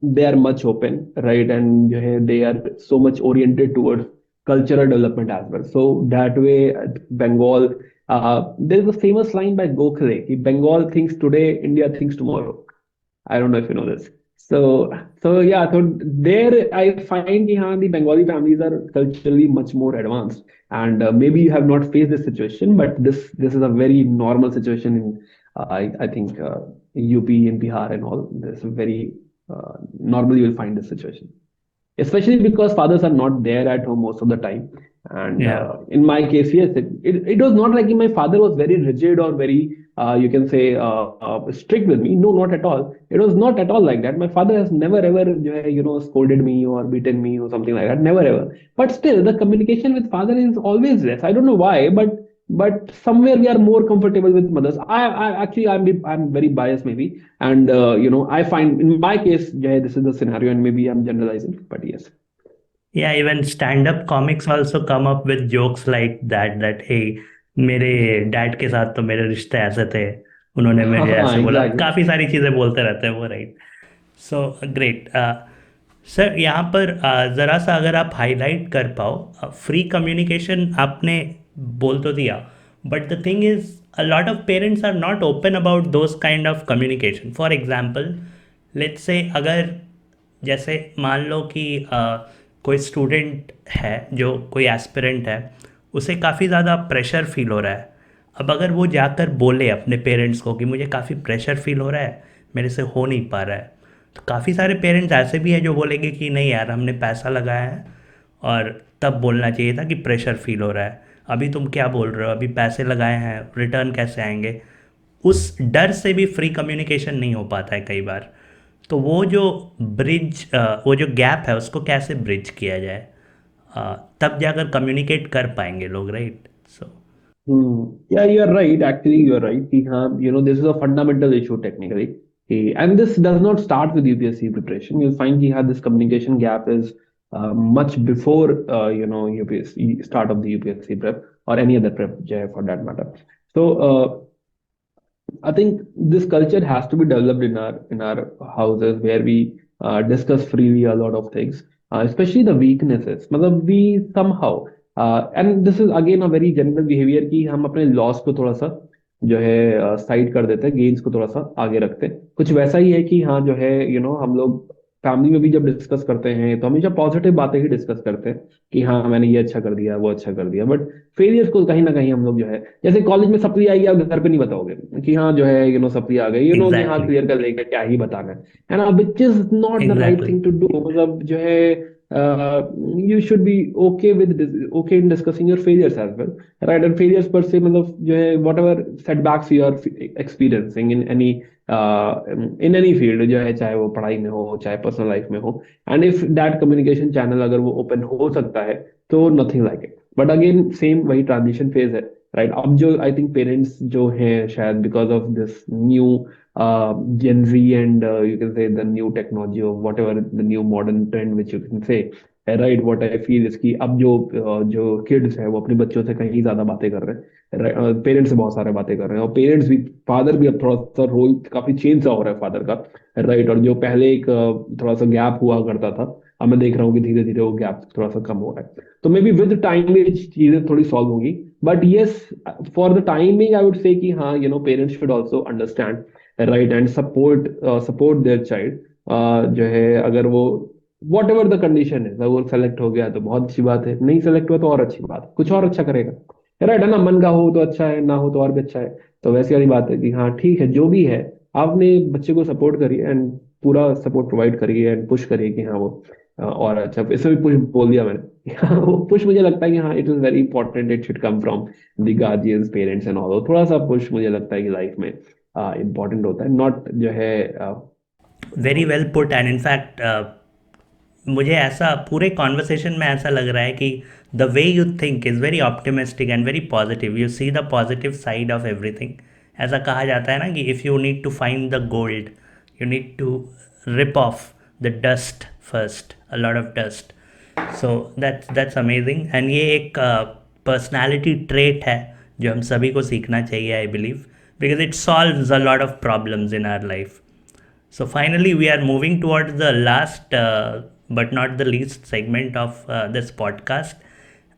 they are much open, right, and जो है they are so much oriented towards cultural development as well. So that way, Bengal, there is a famous line by Gokhale कि Bengal thinks today, India thinks tomorrow. I don't know if you know this. So, so yeah, so there I find कि हाँ the Bengali families are culturally much more advanced, and maybe you have not faced this situation, but this is a very normal situation in I think UP and Bihar and all. This is very normally you will find this situation, especially because fathers are not there at home most of the time. And या in my case, yes, it was not like my father was very rigid or very, you can say, strict with me. No, not at all. It was not at all like that. My father has never ever, scolded me or beaten me or something like that. Never ever. But still, the communication with father is always less. I don't know why, but somewhere we are more comfortable with mothers. I actually I'm very biased maybe, and I find in my case, yeah, this is the scenario, and maybe I'm generalizing, but yes. Yeah, even stand-up comics also come up with jokes like that hey, मेरे dad के साथ तो मेरे रिश्ते ऐसे थे, उन्होंने मुझे हाँ ऐसे बोला, एग्जैक्टली। काफ़ी सारी चीज़ें बोलते रहते हैं वो, राइट? So great sir. यहाँ पर ज़रा सा अगर आप हाईलाइट कर पाओ, फ्री कम्युनिकेशन आपने बोल तो दिया, but the thing is a lot of parents are not open about those kind of communication. For example, let's say अगर जैसे मान लो कि कोई स्टूडेंट है, जो कोई एस्पिरेंट है, उसे काफ़ी ज़्यादा प्रेशर फील हो रहा है। अब अगर वो जाकर बोले अपने पेरेंट्स को कि मुझे काफ़ी प्रेशर फील हो रहा है, मेरे से हो नहीं पा रहा है, तो काफ़ी सारे पेरेंट्स ऐसे भी हैं जो बोलेंगे कि नहीं यार, हमने पैसा लगाया है और तब बोलना चाहिए था कि प्रेशर फील हो रहा है। अभी तुम क्या बोल रहे हो, अभी पैसे लगाए हैं, रिटर्न कैसे आएंगे? उस डर से भी फ्री कम्युनिकेशन नहीं हो पाता है कई बार। तो वो जो वो जो गैप है उसको कैसे ब्रिज किया जाए, तब जाकर कम्युनिकेट कर पाएंगे लोग, right? So Yeah, you are right. Actually, you are right कि हाँ, this is a fundamental issue technically. And this does not start with UPSC preparation. You'll find कि हाँ this communication gap is much before UPSC start of the UPSC prep or any other prep जो है for that matter. So I think this culture has to be developed in our houses where we discuss freely a lot of things, especially the weaknesses. मतलब we somehow and this is again a very general behavior कि हम अपने loss को थोड़ा सा जो है side कर देते हैं, गेन्स को थोड़ा सा आगे रखते हैं। कुछ वैसा ही है कि हाँ जो है हम लोग फैमिली में भी जब डिस्कस करते हैं तो हमेशा पॉजिटिव बातें ही डिस्कस करते हैं कि हाँ मैंने ये अच्छा कर दिया, वो अच्छा कर दिया। बट फेलियर्स को कहीं ना कहीं हम लोग जो है, जैसे कॉलेज में सप्ली आई, आप घर पे नहीं बताओगे कि हाँ जो है सप्ली आ गई, कि हाँ Exactly. क्लियर कर लेंगे, क्या ही बताना है ना, which is not the right Exactly. Thing to do. मतलब जो है you should be okay with okay in discussing your failures as well, right. And failures per se मतलब जो है whatever setbacks you are experiencing in any field जो है, चाहे वो पढ़ाई में हो चाहे पर्सनल लाइफ में हो, and if that communication channel अगर वो ओपन हो सकता है तो nothing like it. But again same वही ट्रांजिशन फेज है, राइट। अब जो आई थिंक पेरेंट्स जो हैं शायद because of this new Gen Z and you can say the new technology or whatever the new modern trend which you can say, right, what I feel is कि अब जो kids हैं वो अपने बच्चों से कहीं ज्यादा बातें कर रहे हैं, पेरेंट्स से बहुत सारे बातें कर रहे हैं, और पेरेंट्स भी, फादर भी अब थोड़ा सा रोल काफी चेंज सा हो रहा है फादर का, राइट। और जो पहले एक थोड़ा सा गैप हुआ करता था, अब मैं देख रहा हूँ कि धीरे धीरे वो गैप थोड़ा सा कम हो रहा है। तो मे बी विद टाइम में चीजें थोड़ी सॉल्व होंगी। But yes, for the timing I would say कि हाँ parents should also understand, right, and support their child. जो है अगर वो वॉट एवर द कंडीशन है, अगर वो सेलेक्ट हो गया तो बहुत अच्छी बात है, नहीं सेलेक्ट हुआ तो और अच्छी बात है, कुछ और अच्छा करेगा, राइट है ना। मन का हो तो अच्छा है, ना हो तो और भी अच्छा है। तो वैसी वाली बात है कि हाँ ठीक है, जो भी है आपने बच्चे को सपोर्ट करिए एंड पूरा सपोर्ट प्रोवाइड करिए एंड पुश करिए कि हाँ वो और अच्छा, इसमें भी पुश बोल दिया मैंने वो पुश मुझे लगता है कि हाँ it is very important, it should come from the guardians, parents and all. थोड़ा सा पुश मुझे लगता है कि लाइफ में इम्पोर्टेंट होता है, नॉट जो है Very well put. And in fact, मुझे ऐसा पूरे कॉन्वर्सेशन में ऐसा लग रहा है कि the way you think is very optimistic and very positive, you see the positive side of everything. ऐसा कहा जाता है ना कि if you need to find the gold, you need to rip off the dust first, a lot of dust. So that's amazing. And ये एक personality trait है जो हम सभी को सीखना चाहिए, I believe, because it solves a lot of problems in our life. So finally, we are moving towards the last, but not the least segment of this podcast.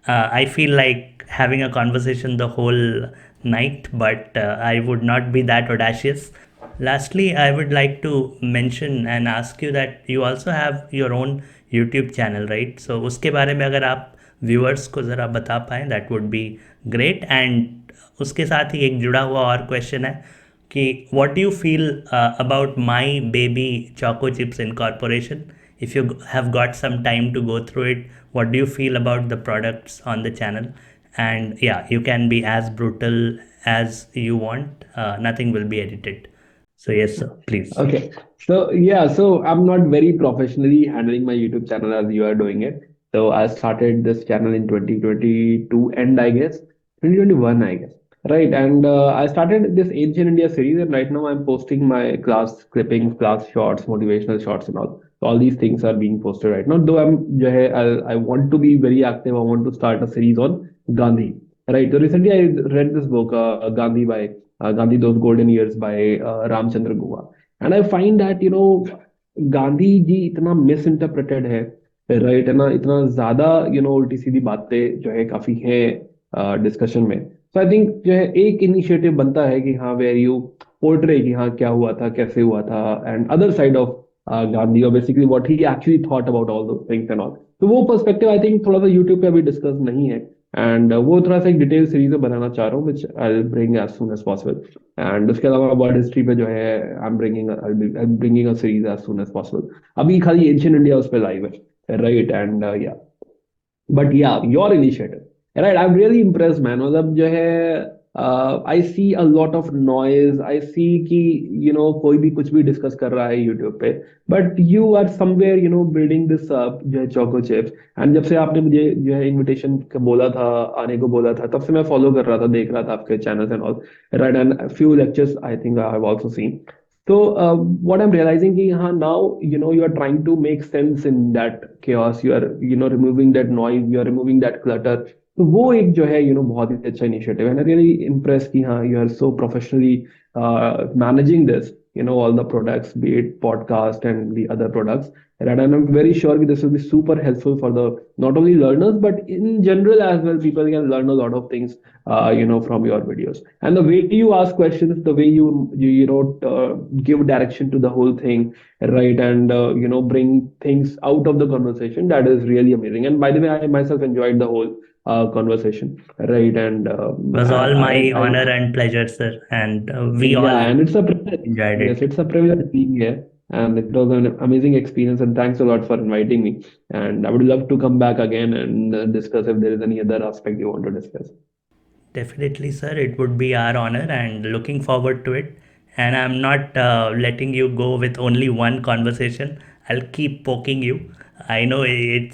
I feel like having a conversation the whole night, but I would not be that audacious. Lastly, I would like to mention and ask you that you also have your own YouTube channel, right? So उसके बारे में अगर आप viewers को ज़रा बता पाएँ, that would be great. And उसके साथ ही एक जुड़ा हुआ और question है कि what do you feel about My Baby Choco Chips Incorporation? If you have got some time to go through it, what do you feel about the products on the channel? And yeah, you can be as brutal as you want. Nothing will be edited. So yes, sir, please. Okay. So yeah, so I'm not very professionally handling my YouTube channel as you are doing it. So I started this channel in 2022 and I guess 2021, I guess. Right. And I started this Ancient India series, and right now I'm posting my class clippings, class shorts, motivational shorts and all. So all these things are being posted right now. Though I want to be very active. I want to start a series on Gandhi. Right. So recently I read this book, Gandhi by Gandhi Those Golden Years by Ramchandra Guha. And I find that Gandhi ji इतना miss interpreted है, right है ना, इतना ज्यादा उल्टी सीधी बातें जो है काफी है डिस्कशन में। तो आई थिंक जो है एक इनिशिएटिव बनता है कि हाँ वेयर यू पोर्ट्रे कि हाँ क्या हुआ था, कैसे हुआ था, and other side of Gandhi, और basically what he actually thought about all those things and all. तो वो पर्सपेक्टिव आई थिंक थोड़ा सा यूट्यूब पे अभी डिस्कस नहीं है, एंड वो थोड़ा सा एक डिटेल सीरीज में बनाना चाह रहा हूँ, which I will bring as soon as possible. And उसके अलावा वर्ल्ड हिस्ट्री पे जो है I am bringing a series as soon as possible. अभी खाली एंशियंट इंडिया उस पर लाइव है, right. And yeah but yeah your initiative, right, I am really impressed man. मतलब जो है I see a lot of noise, I see कि कोई भी कुछ भी डिस्कस कर रहा है यूट्यूब पे, but you are somewhere building this up जो है चोको चिप्स। एंड जब से आपने मुझे जो है इनविटेशन बोला था, आने को बोला था, तब से मैं फॉलो कर रहा था, देख रहा था आपके channels and all, right, and few lectures I think I have also seen. So what I'm realizing कि हाँ, now you are trying to make sense in that chaos. You are removing that noise. You are removing that clutter. तो वो एक जो है बहुत ही अच्छा initiative है. And I really impressed कि हाँ, you are so professionally managing this. All the products, be it podcast and the other products. And I'm very sure that this will be super helpful for the not only learners but in general as well. People can learn a lot of things from your videos, and the way you ask questions, the way you give direction to the whole thing, right? And bring things out of the conversation, that is really amazing. And by the way, I myself enjoyed the whole conversation, right? And Was all my honor and pleasure, sir, and we all yeah, and it's a privilege. enjoyed Yes, it. it's a privilege being here. And it was an amazing experience. And thanks a lot for inviting me. And I would love to come back again and discuss if there is any other aspect you want to discuss. Definitely, sir. It would be our honor and looking forward to it. And I'm not letting you go with only one conversation. I'll keep poking you. I know you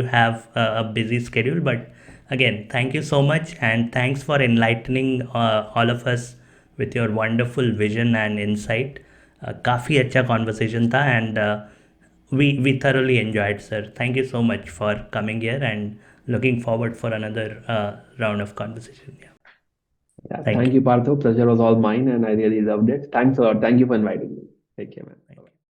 have a busy schedule, but again, thank you so much and thanks for enlightening all of us with your wonderful vision and insight. काफ़ी अच्छा conversation था and we thoroughly enjoyed, sir. Thank you so much for coming here and looking forward for another round of conversation. Yeah. Yeah, Thank thank you. you, Partho. Pleasure was all mine, and I really loved it. Thanks a lot. Thank you for inviting me. Take care, man.